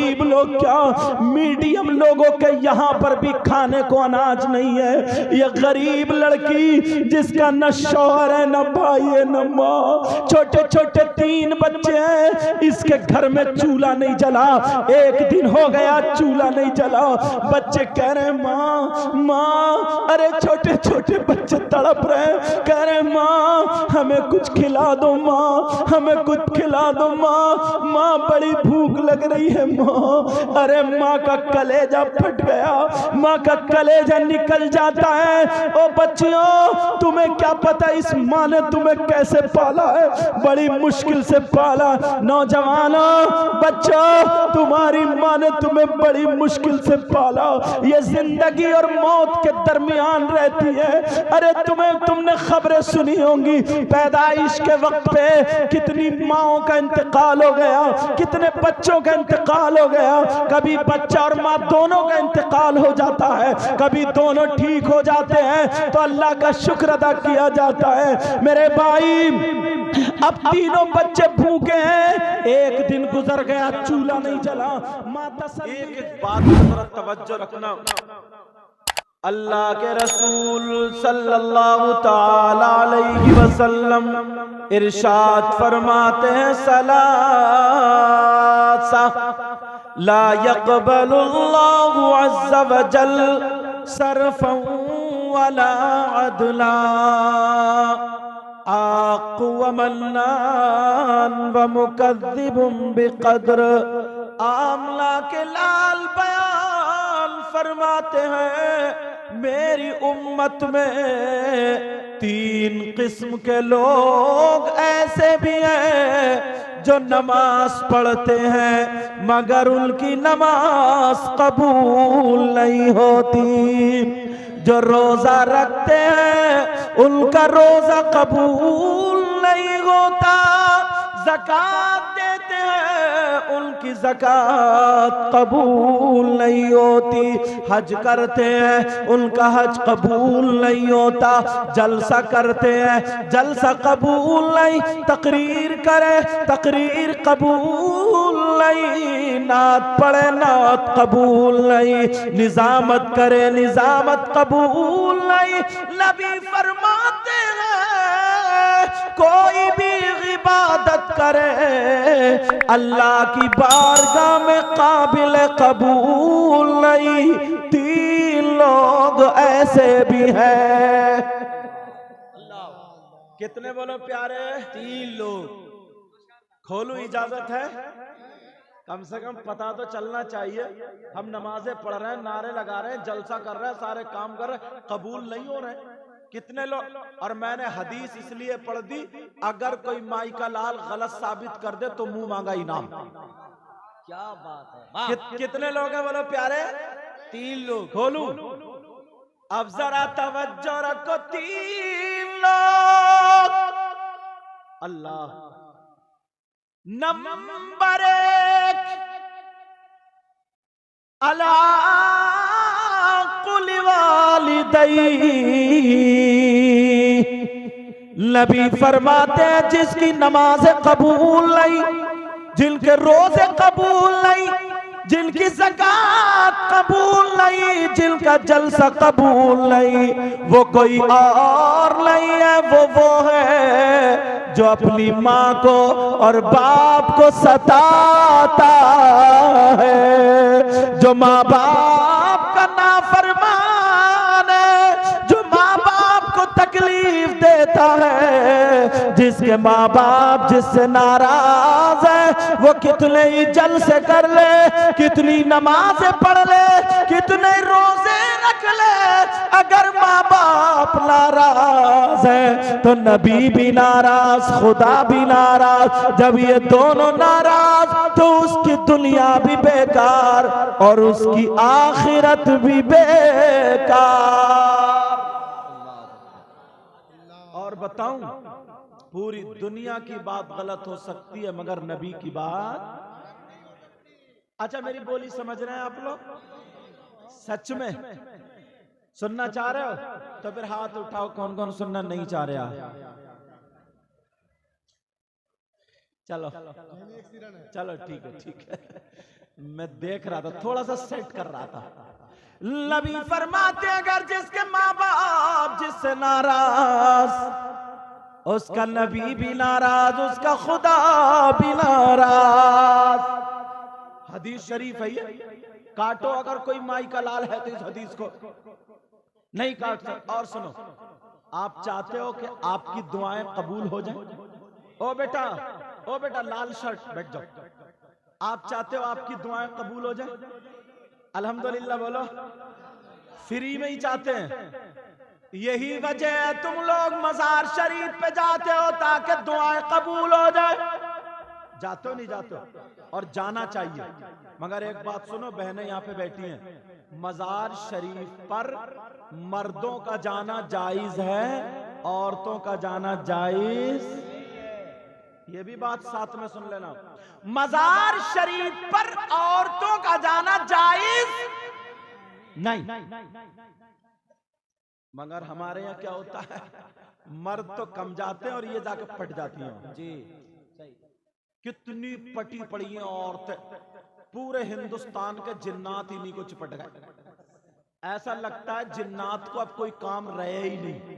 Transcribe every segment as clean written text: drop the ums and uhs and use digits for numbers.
गरीब लोग क्या, मीडियम लोगों के यहाँ पर भी खाने को अनाज नहीं है। ये गरीब लड़की जिसका न शौहर है, न भाई है, न माँ, छोटे छोटे 3 बच्चे हैं, इसके घर में चूल्हा नहीं जला। एक दिन हो गया चूल्हा नहीं जला। बच्चे कह रहे हैं माँ माँ, अरे छोटे छोटे बच्चे तड़प रहे हैं, कह रहे माँ हमें कुछ खिला दो, माँ हमें कुछ खिला दो, माँ माँ बड़ी भूख लग रही है माँ। अरे माँ का कलेजा फट गया, माँ का कलेजा निकल जाता है। ओ बच्चियों, तुम्हें क्या पता इस माँ ने तुम्हें कैसे पाला है, बड़ी मुश्किल से पाला। नौजवानों, बच्चों, तुम्हारी माँ ने तुम्हें बड़ी मुश्किल से पाला। ये जिंदगी और मौत के दरमियान रहती है। अरे तुमने खबरें सुनी होंगी, पैदाइश के वक्त पे कितनी माओं का इंतकाल हो गया, कितने बच्चों का इंतकाल हो गया। कभी बच्चा और माँ दोनों का इंतकाल हो जाता है, कभी दोनों ठीक हो जाते हैं तो अल्लाह का शुक्र अदा किया जाता है। मेरे भाई, अब तीनों बच्चे भूखे हैं, एक दिन गुजर गया, चूल्हा नहीं जला। माता एक बात पर तवज्जो रखना, अल्लाह के रसूल सल्लल्लाहु ताला अलैहि वसल्लम इरशाद फरमाते हैं, सलासा ला यक़बलुल्लाहु अज़्ज़ा वजल सरफ़न वला अदला, आक़ व मन्नान व मुकद्दिबुम बिक़द्र। आमला के लाल बयान फरमाते हैं, मेरी उम्मत में 3 किस्म के लोग ऐसे भी हैं जो नमाज पढ़ते हैं मगर उनकी नमाज कबूल नहीं होती, जो रोजा रखते हैं उनका रोजा कबूल नहीं होता, ज़कात देते हैं उनकी ज़कात कबूल नहीं होती, हज करते हैं उनका हज कबूल नहीं होता, जलसा करते हैं जलसा कबूल नहीं, तकरीर करे तकरीर कबूल नहीं, नात पढ़े नात कबूल नहीं, निजामत करे निजामत कबूल नहीं। नबी फरमाते हैं, कोई भी इबादत करे अल्लाह की बारगाह में काबिल कबूल नहीं। 3 लोग ऐसे भी हैं। कितने बोलो प्यारे? 3 लोग। खोलू, इजाजत है? कम से कम पता तो चलना चाहिए। हम नमाजें पढ़ रहे हैं, नारे लगा रहे हैं, जलसा कर रहे हैं, सारे काम कर रहे हैं, कबूल नहीं हो रहे। कितने लोग? और मैंने हदीस इसलिए पढ़ दी, अगर कोई माई का लाल गलत साबित कर दे तो मुंह मांगा इनाम। क्या बात है। कितने लोग हैं बोलो प्यारे? 3 लोग। खोलू, अब जरा तवज्जो रखो। 3 लोग। अल्लाह। नंबर 1, अला कुल वालिदै, नबी फरमाते हैं जिसकी नमाज कबूल नहीं, जिनके रोजे कबूल नहीं, जिनकी ज़कात कबूल नहीं, जिनका जलसा कबूल नहीं, वो कोई और नहीं है, वो है जो अपनी माँ को और बाप को सताता है, जो माँ बाप का नाफरमान है, जो माँ बाप को तकलीफ देता है, जिसके माँ बाप जिससे नाराज है, वो कितने ही जलसे कर ले, कितनी नमाजें पढ़ ले, कितने रोजे रख ले, अगर माँ बाप नाराज है तो नबी भी नाराज, खुदा भी नाराज। जब ये दोनों नाराज तो उसकी दुनिया भी बेकार और उसकी आखिरत भी बेकार। और बताऊं, पूरी दुनिया की बात गलत हो सकती है मगर नबी की बात। अच्छा, मेरी बोली समझ रहे हैं आप लोग? सच में सुनना चाह रहे हो तो फिर हाथ उठाओ, कौन कौन सुनना नहीं चाह रहे? चलो चलो, ठीक है ठीक है। मैं देख रहा था, थोड़ा सा सेट कर रहा था। नबी फरमाते अगर जिसके माँ बाप जिससे नाराज, उसका नबी भी नाराज, उसका खुदा भी नाराज। हदीस शरीफ है ये। काटो अगर कोई माई का लाल है तो इस हदीस को नहीं काट सकते। और सुनो, आप चाहते हो कि आपकी दुआएं कबूल हो जाएं? ओ बेटा लाल शर्ट, बैठ जाओ। आप चाहते हो आपकी दुआएं कबूल हो जाएं? अल्हम्दुलिल्लाह बोलो। फ्री में ही चाहते हैं। यही वजह है तुम लोग मजार शरीफ पे जाते हो ताकि दुआएं कबूल हो जाए। जाते हो नहीं जाते हो? और जाना चाहिए। मगर एक बात सुनो, बहनें यहाँ पे बैठी हैं, मजार शरीफ पर मर्दों का जाना जायज है, औरतों का जाना जायज। ये भी बात साथ में सुन लेना। मजार शरीफ पर औरतों का जाना जायज नहीं। मगर हमारे यहाँ क्या होता है, मर्द तो कम जाते हैं और ये जाके पट जाती हैं। जी कितनी पटी पड़ी हैं औरतें, पूरे हिंदुस्तान के जिन्नात इन्हीं को चिपट गए। ऐसा लगता है जिन्नात को अब कोई काम रहे ही नहीं,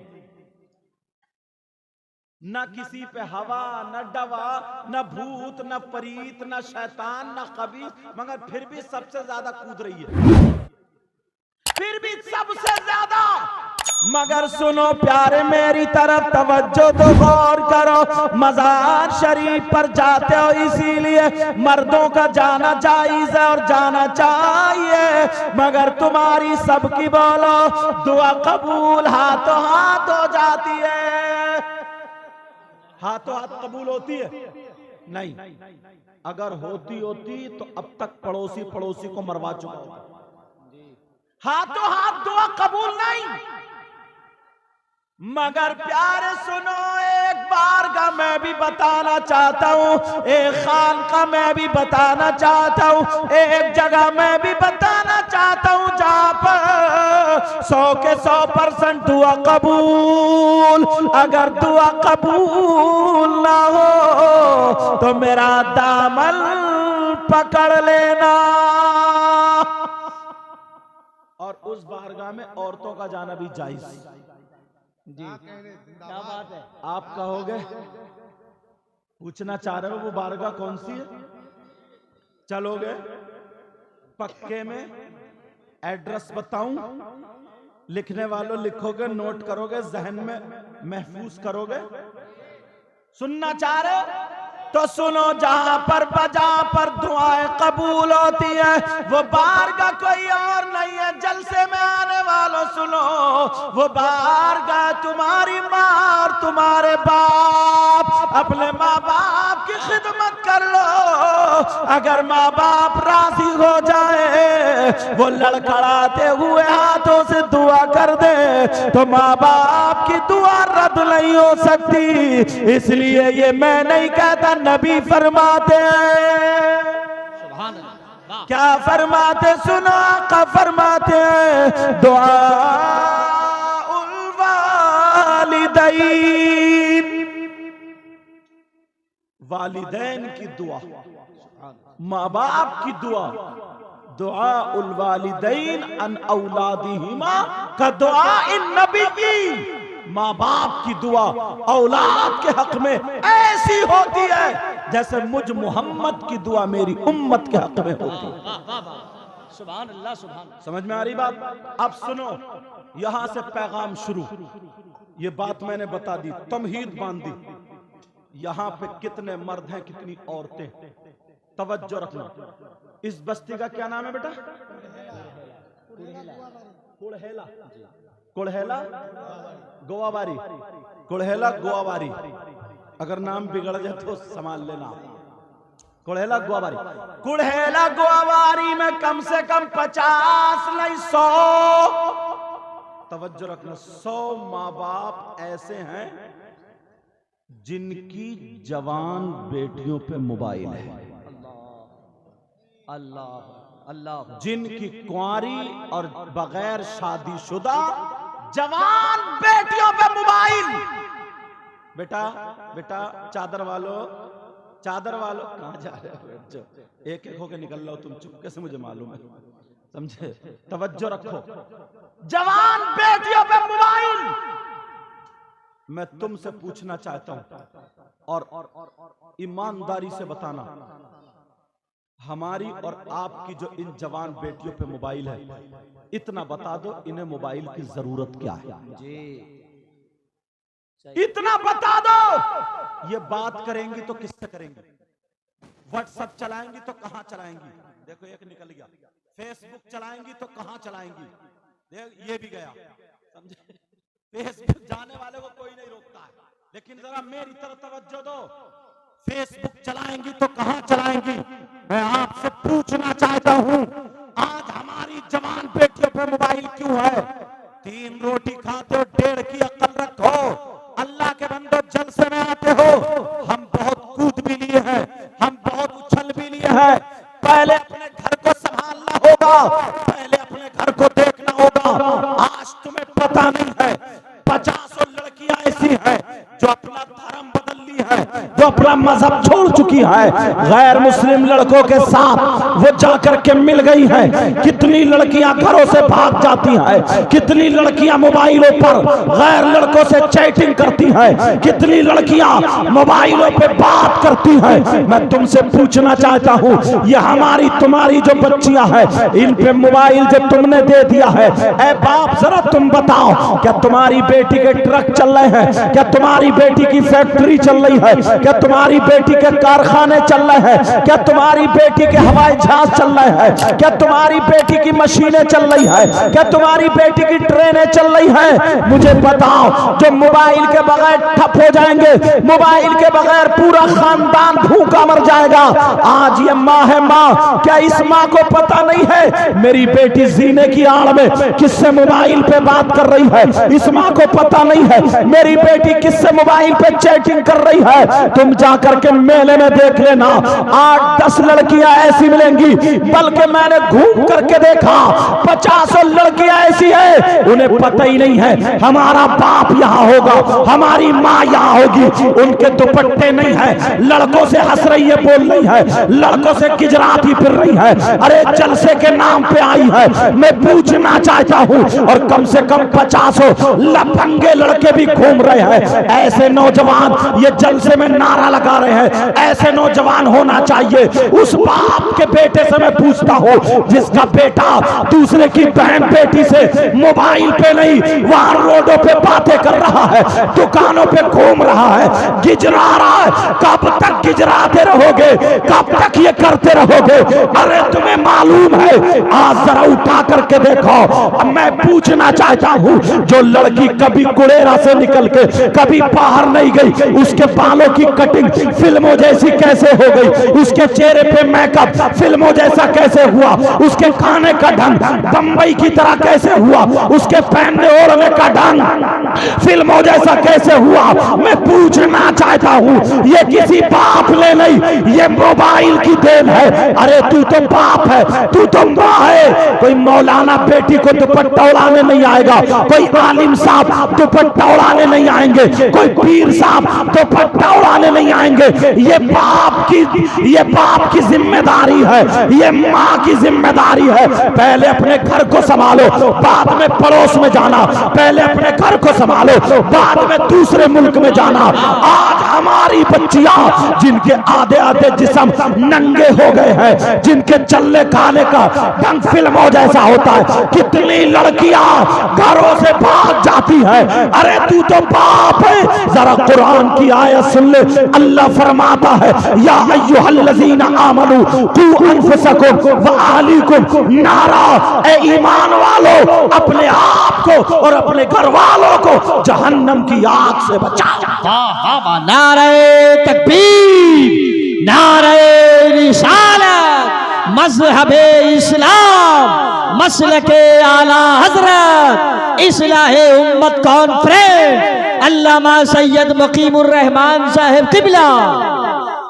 न किसी पे हवा, न डवा, न भूत, न परीत, न शैतान, न कबीस, मगर फिर भी सबसे ज्यादा कूद रही है, फिर भी सबसे ज्यादा। मगर सुनो प्यारे, मेरी तरफ तवज्जो तो गौर करो। मजार शरीफ पर जाते हो इसीलिए मर्दों का जाना जायज है और जाना चाहिए, मगर तुम्हारी सबकी बोलो दुआ कबूल हाथों हाथ हो जाती है। हाथों हाथ कबूल होती है? नहीं। अगर होती तो अब तक पड़ोसी को मरवा चुका होता। हाथों हाथ दुआ कबूल नहीं। मगर प्यारे सुनो, एक बार का मैं भी बताना चाहता हूँ, एक खान का मैं भी बताना चाहता हूँ, एक जगह मैं भी बताना चाहता हूँ जहाँ पर 100 के 100% दुआ कबूल। अगर दुआ कबूल ना हो तो मेरा दामन पकड़ लेना। और उस बारगाह में औरतों का जाना भी जायज। जी क्या बात है। आप कहोगे, पूछना चाह रहे हो वो बारगाह कौन सी है? चलोगे पक्के में? एड्रेस बताऊं? लिखने वालों लिखोगे, नोट करोगे, जहन में महफूज करोगे? सुनना चाह रहे हो तो सुनो, जहां पर दुआएं कबूल होती है वो बारगाह कोई और नहीं है। जलसे में आने वालों सुनो, वो बारगाह तुम्हारी माँ और तुम्हारे बाप। अपने माँ बाप की खिदमत कर लो, अगर माँ बाप राजी हो जाए, वो लड़खड़ाते हुए हाथों से दुआ कर दे तो माँ बाप की दुआ रद्द नहीं हो सकती। इसलिए ये मैं नहीं कहता, नबी फरमाते हैं। क्या फरमाते? सुनो, आका फरमाते हैं, दुआ उल वालिदैन, वालिदैन की दुआ, माँ बाप की दुआ। दुआ उल वालिदैन अन औलादिहिमा का दुआ इन नबी की। माँ बाप की दुआ औलाद के हक में ऐसी होती है जैसे मुझ मोहम्मद की दुआ मेरी उम्मत के हक में होती है। सुभान अल्लाह, सुभान। समझ में आ रही बात? अब सुनो, यहां से पैगाम शुरू। ये बात मैंने बता दी, तमहीद बांध दी। यहां पे कितने मर्द हैं, कितनी औरतें, तवज्जो रखना। इस बस्ती का क्या नाम है बेटा? कुड़हेला। कुड़हेला गोवाबारी, कुड़हेला गोवाबारी। अगर नाम बिगड़ जाए तो संभाल लेना। कुड़हेला गोवाबारी, कुड़हेला गोवाबारी में कम से कम 50 नहीं 100, तवज्जो रखना, 100 माँ बाप ऐसे हैं जिनकी जवान बेटियों पे मोबाइल है। अल्लाह अल्लाह। जिनकी कुंवारी और बगैर शादीशुदा जवान बेटियों पे मोबाइल। बेटा चादर वालों, चादर वालों कहाँ जा रहे हो? जो एक एक होके निकल लो तुम, चुपके से, मुझे मालूम है, समझे? तवज्जो रखो। जवान बेटियों पे मोबाइल, मैं तुमसे पूछना चाहता हूं और ईमानदारी से बताना, हमारी और आपकी जो इन जवान बेटियों पे मोबाइल है, इतना बता दो इन्हें मोबाइल की जरूरत क्या है जी, इतना बता दो। ये बात करेंगी तो किससे करेंगी? व्हाट्सएप चलाएंगी तो कहां चलाएंगी? देखो एक निकल गया। फेसबुक चलाएंगी तो कहां चलाएंगी? देख ये भी गया, समझे? फेसबुक जाने वाले को कोई नहीं रोकता है, लेकिन जरा मेरी तरफ तवज्जो दो। फेसबुक चलाएंगी तो कहां चलाएंगी? मैं आपसे पूछना चाहता हूं, आज हमारी जवान बेटियों पे मोबाइल क्यों है? 3 रोटी खाते हो, 1.5 की अक्ल रखो। अल्लाह के बंदो, जलसे में आते हो, हम बहुत कूद भी लिए हैं, हम बहुत उछल भी लिए हैं। पहले अपने घर को संभालना होगा, पहले अपने घर को देखना होगा। आज तुम्हें पता नहीं है, 50 लड़कियां ऐसी हैं जो अपना धर्म बदल ली है, जो अपना मजहब छोड़ चुकी है, गैर मुस्लिम लड़कों के साथ वो जाकर के मिल गई हैं। कितनी लड़कियां घरों से भाग जाती हैं, कितनी लड़कियां मोबाइलों पर गैर लड़कों से चैटिंग करती हैं, कितनी लड़कियां मोबाइलों पे बात करती हैं। मैं तुमसे पूछना चाहता हूं, ये हमारी तुम्हारी जो बच्चियां हैं, इन पे मोबाइल जो तुमने दे दिया है, ऐ बाप जरा तुम बताओ, क्या तुम्हारी बेटी के ट्रक चल रहे हैं? क्या तुम्हारी बेटी की फैक्ट्री चल रही है? क्या तुम्हारी बेटी के कारखाने चल रहे हैं? क्या तुम्हारी बेटी के हवाई जहाज चल रहे हैं? क्या तुम्हारी बेटी की मशीनें चल रही है? क्या तुम्हारी बेटी की ट्रेनें चल रही हैं? मुझे बताओ, जो मोबाइल के बगैर ठप हो जाएंगे, मोबाइल के बगैर पूरा खानदान भूखा मर जाएगा। आज ये माँ है, माँ, क्या इस माँ को पता नहीं है मेरी बेटी जीने की आड़ में किससे मोबाइल पे बात कर रही है? इस माँ को पता नहीं है मेरी बेटी किससे मोबाइल पे चैटिंग कर रही है? तुम जाकर के मेले में देख लेना, 8-10 लड़कियां ऐसी मिलेंगी, बल्कि मैंने घूम करके देखा 50 लड़कियां ऐसी है, उन्हें पता ही नहीं है हमारा बाप यहाँ होगा, हमारी माँ यहाँ होगी। उनके दुपट्टे नहीं है, लड़कों से हंस रही है, बोल रही है, लड़कों से गिजराती फिर रही है। अरे जलसे के नाम पे आई है। मैं पूछना चाहता हूँ, और कम से कम 50 लफंगे लड़के भी घूम रहे हैं। ऐसे नौजवान ये जलसे में नारा लगा रहे हैं, ऐसे नौजवान होना चाहिए। उस बाप के बेटे से मैं पूछता हूँ, जिसका बेटा दूसरे की बहन बेटी से मोबाइल पे नहीं, वहां रोडों पे बातें कर रहा है, दुकानों पे घूम रहा है, गिजरा रहा है। कब तक गिजराते रहोगे? कब तक ये करते रहोगे? अरे तुम्हें मालूम है, आज जरा उठा करके देखो। अब मैं पूछना चाहता हूँ, जो लड़की कभी कुड़ेरा से निकल के कभी बाहर नहीं गई, उसके बालों की कटिंग फिल्मों जैसी कैसे हो गई? उसके चेहरे पे मेकअप फिल्मों जैसा कैसे हुआ? उसके खाने का ढंग बंबई की तरह कैसे हुआ? उसके पहनने ओढ़ने का ढंग फिल्मों जैसा कैसे हुआ? मैं पूछना चाहता हूँ, ये किसी बाप ने नहीं, ये मोबाइल की देन है। अरे तू तो बाप है, तू तो माँ है। कोई मौलाना बेटी को दुपट्टा उड़ाने नहीं आएगा, कोई आलिम साहब दुपट्टा उड़ाने नहीं आएंगे, कोई पीर साहब दुपट्टा उड़ाने नहीं आएंगे। ये बाप की जिम्मेदारी है, ये माँ की जिम्मेदारी है। पहले अपने घर को संभालो, बाद में पड़ोस में जाना। पहले अपने घर को संभालो, बाद में दूसरे मुल्क में जाना। आज हमारी बच्चियां, जिनके आधे आधे जिस्म नंगे हो गए हैं, जिनके चलने खाने का ढंग फिल्मों जैसा होता है, कितनी लड़कियां घरों से भाग जाती हैं। अरे तू तो बाप है। जरा कुरान की आयत सुन ले, अल्लाह फरमाता है, या अय्युहल्लज़ीना आमनू कू अनफुसकुम व अहलीकुम नारा। ए ईमान वालों, अपने आप को और अपने घर वालों को जहन्नम की आग से बचाओ। नारे तकबीर, नारे रिसालत, मज़हबे इस्लाम, मसलके आला हजरत, इस्लाहे उम्मत कॉन्फ्रेंस, अल्लामा सैयद मुकीमुर रहमान साहिब किबला।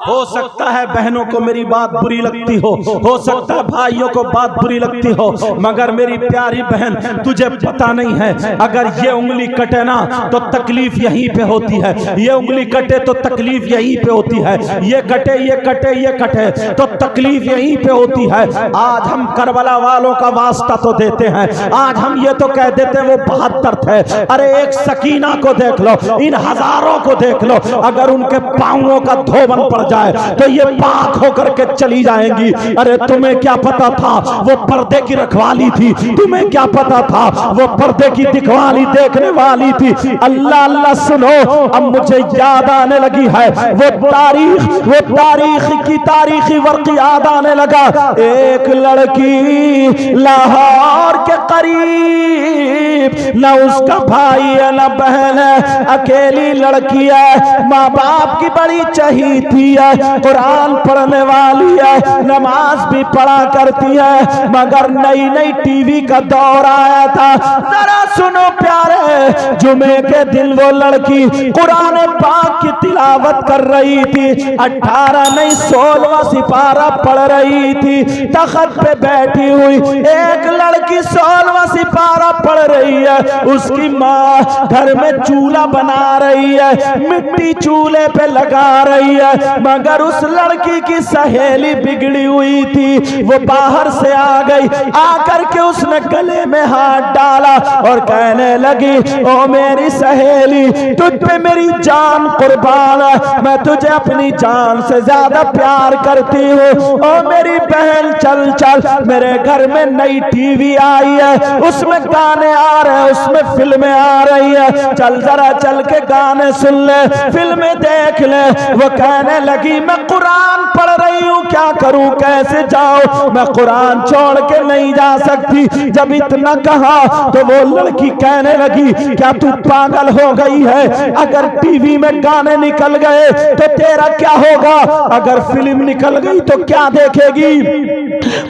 हो सकता है बहनों को मेरी बात बुरी लगती हो सकता है भाइयों को बात बुरी लगती हो, मगर मेरी प्यारी बहन तुझे पता नहीं है, अगर ये उंगली कटे ना तो तकलीफ यहीं पे होती है, ये उंगली कटे तो तकलीफ यहीं पे होती है, ये कटे ये कटे ये कटे तो तकलीफ यहीं पे होती है। आज हम करबला वालों का वास्ता तो देते हैं, आज हम ये तो कह देते हैं वो 72 थे। अरे एक सकीना को देख लो, इन हजारों को देख लो, अगर उनके पांवों का धोबन पड़ जाए तो ये पाक होकर के चली जाएंगी। अरे तुम्हें क्या पता था वो पर्दे की रखवाली थी, तुम्हें क्या पता था वो पर्दे की दिखवाली देखने वाली थी। अल्लाह अल्लाह सुनो, अब मुझे याद आने लगी है वो तारीख की तारीखी वर्क याद आने लगा। एक लड़की लाहौर के करीब, न उसका भाई है न बहन है, अकेली लड़की है, माँ बाप की बड़ी चहीती है, कुरान पढ़ने वाली है, नमाज भी पढ़ा करती है, मगर नई नई टीवी का दौर आया था। जरा सुनो प्यारे, जुमे के दिन वो लड़की कुरान पाक की तिलावत कर रही थी, 18 नहीं 16वां सिपारा पढ़ रही थी, तख्त पे बैठी हुई एक लड़की 16वां सिपारा पढ़ रही है, उसकी माँ घर में चूल्हा बना रही है, मिट्टी चूल्हे पे लगा रही है, मगर उस लड़की की सहेली बिगड़ी हुई थी, वो बाहर से आ गई, आकर के उसने गले में हाथ डाला और कहने लगी, ओ मेरी सहेली, तुझ पे मेरी जान कुर्बान है, मैं तुझे अपनी जान से ज्यादा प्यार करती हूँ। ओ मेरी बहन चल चल, मेरे घर में नई टीवी आई है, उसमें गाने आ रहे हैं, उसमें फिल्में आ रही है, चल जरा चल के गाने सुन ले, फिल्में देख ले। वो कहने लगी, मैं कुरान पढ़ रही हूँ, क्या करूं कैसे जाऊं, मैं कुरान छोड़ के नहीं जा सकती। जब इतना कहा तो वो लड़की कहने लगी, क्या तू पागल हो गई है, अगर टीवी में गाने निकल गए तो तेरा क्या होगा, अगर फिल्म निकल गई तो क्या देखेगी,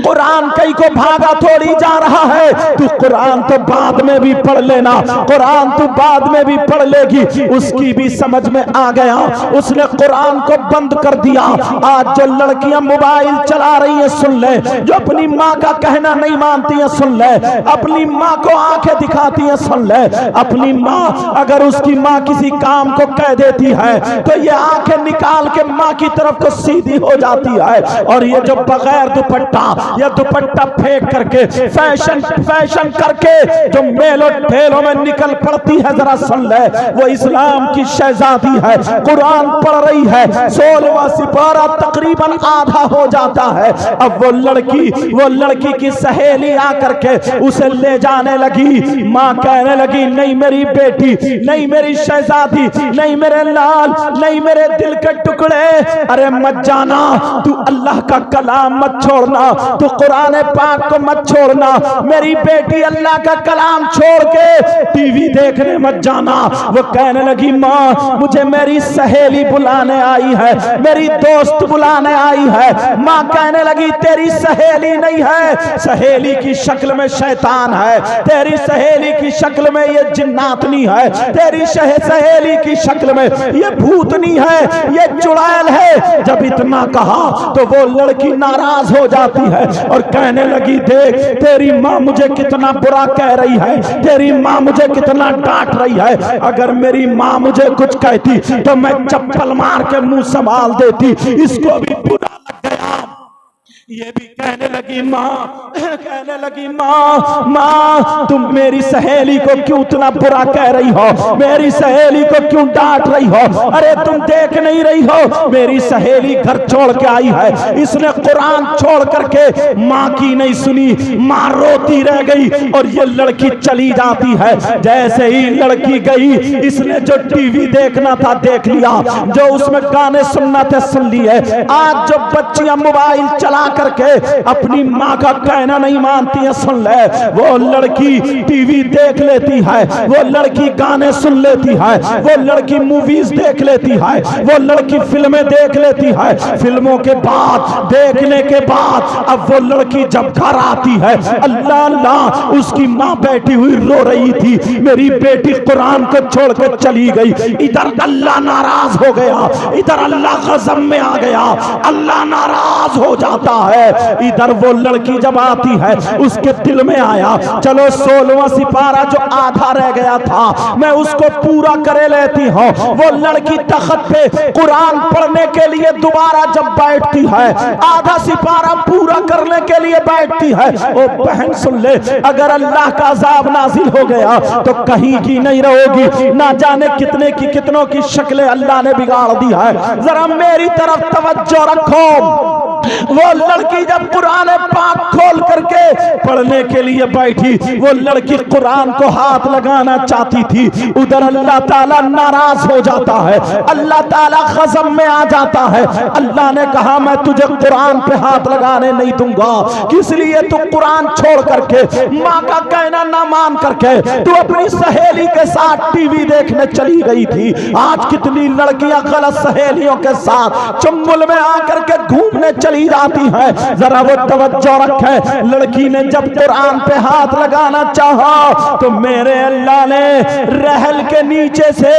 कुरान कहीं को भागा थोड़ी जा रहा है, तू कुरान तो बाद में भी पढ़ लेना, कुरान तू बाद में भी पढ़ लेगी। उसकी भी समझ में आ गया, उसने कुरान को बंद कर दिया। आज जो लड़कियां मोबाइल चला रही हैं सुन ले, जो अपनी माँ का कहना नहीं मानती हैं सुन ले, अपनी माँ को आंखें दिखाती हैं सुन ले, अपनी माँ अगर उसकी माँ किसी काम को कह देती है तो ये आंखें निकाल के माँ की तरफ को सीधी हो जाती है। और ये जो बगैर दुपट्टा या दुपट्टा फेंक करके फैशन करके जो मेलों ठेलों में निकल पड़ती है, जरा सुन ले, वो इस्लाम की शहजादी है, कुरान पढ़ रही है, 16वां सिपारा तकरीबन आधा हो जाता है। अब वो लड़की की सहेली आकर के उसे ले जाने लगी। माँ कहने लगी, नहीं मेरी बेटी, नहीं मेरी शहजादी, नहीं मेरे लाल, नहीं मेरे दिल के टुकड़े, अरे मत जाना, तू अल्लाह का कलाम मत छोड़ना, तू कुरान पाक को मत छोड़ना, मेरी बेटी अल्लाह का कलाम छोड़ के टीवी देखने मत जाना। वो कहने लगी, माँ मुझे मेरी सहेली बुलाने आई है, मेरी दोस्त बुलाने आई है। माँ कहने लगी, तेरी सहेली नहीं है, सहेली की शक्ल में शैतान है, तेरी सहेली की शक्ल में ये जिन्नातनी है, तेरी सहेली की शक्ल में ये भूतनी है, ये चुड़ैल है। जब इतना कहा तो वो लड़की नाराज हो जाती है और कहने लगी, देख तेरी माँ मुझे कितना बुरा कह रही है, तेरी माँ मुझे कितना डांट रही है, अगर मेरी माँ मुझे कुछ कहती तो मैं चप्पल मार के मुंह संभाल देती, इसको भी बुरा लग गया। ये भी कहने लगी, माँ तुम मेरी सहेली को क्यों इतना बुरा कह रही हो, मेरी सहेली को क्यों डांट रही हो, अरे तुम देख नहीं रही हो मेरी सहेली घर छोड़ के आई है, इसने कुरान छोड़ करके माँ की नहीं सुनी, माँ रोती रह गई और ये लड़की चली जाती है। जैसे ही लड़की गई, इसने जो टीवी देखना था देख लिया, जो उसमें गाने सुनना थे सुन लिए। आज जो बच्चियां मोबाइल चला करके अपनी माँ का कहना नहीं मानती है। सुन ले, वो लड़की टीवी देख लेती है, वो लड़की गाने सुन लेती है, वो लड़की मूवीज देख लेती है, वो लड़की फिल्में देख लेती है। फिल्मों के बाद, देखने के बाद अब वो लड़की जब घर आती है, अल्लाह अल्लाह, उसकी माँ बैठी हुई रो रही थी, मेरी बेटी कुरान को छोड़कर चली गई। इधर अल्लाह नाराज हो गया, इधर अल्लाह गज़ब में आ गया, अल्लाह नाराज हो जाता है। इधर वो लड़की जब आती है, उसके दिल में आया चलो 16वां सिपारा जो आधा रह गया था मैं उसको पूरा करे लेती हूँ। वो लड़की तख्त पे कुरान पढ़ने के लिए दोबारा जब बैठती है, आधा सिपारा पूरा करने के लिए बैठती है। ओ बहन सुन ले, अगर अल्लाह का अज़ाब नाजिल हो गया तो कहीं की नहीं रहोगी। ना जाने कितने की कितनों की शक्लें अल्लाह ने बिगाड़ दी है। जरा मेरी तरफ तवज्जो रखो। वो लड़की जब कुरान पाक खोल करके पढ़ने के लिए बैठी, वो लड़की कुरान को हाथ लगाना चाहती थी, उधर अल्लाह ताला नाराज हो जाता है, अल्लाह ताला गज़ब में आ जाता है। अल्लाह ने कहा मैं तुझे कुरान पे हाथ लगाने नहीं दूंगा। किस लिए? तू कुरान छोड़ करके, माँ का कहना ना मान करके तू अपनी सहेली के साथ टीवी देखने चली गई थी। आज कितनी लड़कियां गलत सहेलियों के साथ चुम्बुल में आकर के घूमने चली जाती है। जरा वो तवज्जो रखे, लड़की ने जब कुरान पे हाथ लगाना चाहा तो मेरे अल्लाह ने रहल के नीचे से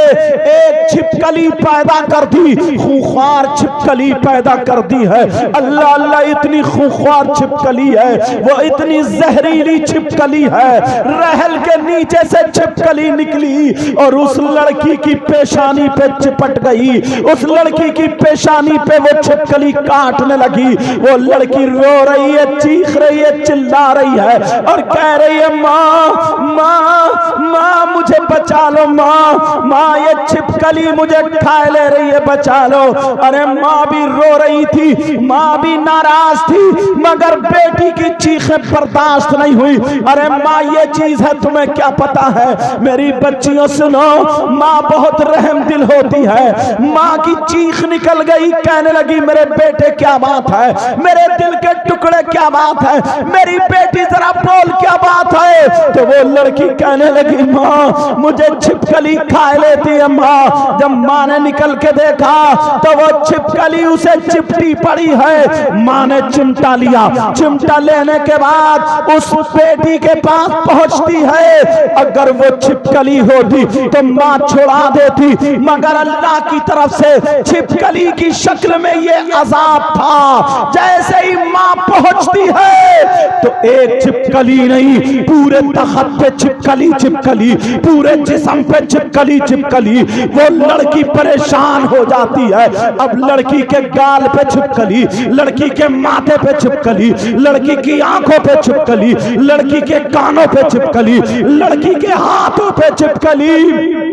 एक छिपकली पैदा कर दी, खूंखार छिपकली पैदा कर दी है। अल्लाह अल्लाह, इतनी खूंखार छिपकली है, वो इतनी जहरीली छिपकली है। रहल के नीचे से छिपकली निकली और उस लड़की की पेशानी पे चिपट गई, उस लड़की की पेशानी पे वो छिपकली काटने लगी। वो लड़की रो रही है, चीख रही है, चिल्ला रही है और कह रही है माँ माँ माँ मुझे बचा लो, माँ माँ ये छिपकली मुझे खाए ले रही है, बचा लो। अरे माँ भी रो रही थी, माँ भी नाराज थी, मगर बेटी की चीखें बर्दाश्त नहीं हुई। अरे माँ ये चीज है, तुम्हें क्या पता है? मेरी बच्चियों सुनो, माँ बहुत रहम दिल होती है। माँ की चीख निकल गई, कहने लगी मेरे बेटे क्या बात है, मेरे दिल के टुकड़े क्या बात है, मेरी बेटी जरा बोल क्या बात है। तो वो लड़की कहने लगी माँ मुझे छिपकली खा लेती है। माँ जब माँ ने निकल के देखा तो वो छिपकली उसे चिपटी पड़ी है। माँ ने चिमटा लिया, चिमटा लेने के बाद उस बेटी के पास पहुंचती है। अगर वो छिपकली होती तो माँ छुड़ा देती, मगर अल्लाह की तरफ से छिपकली की शक्ल में ये अजाब था। जैसे ही माँ पहुंचती है तो एक छिपकली नहीं, पूरे तख्त पे छिपकली छिपकली, पूरे जिस्म पे छिपकली छिपकली। वो लड़की परेशान हो जाती है। अब लड़की के गाल पे छिपकली, लड़की के माथे पे छिपकली, लड़की की आंखों पे छिपकली, लड़की के कानों पे छिपकली, लड़की के हाथों पे छिपकली।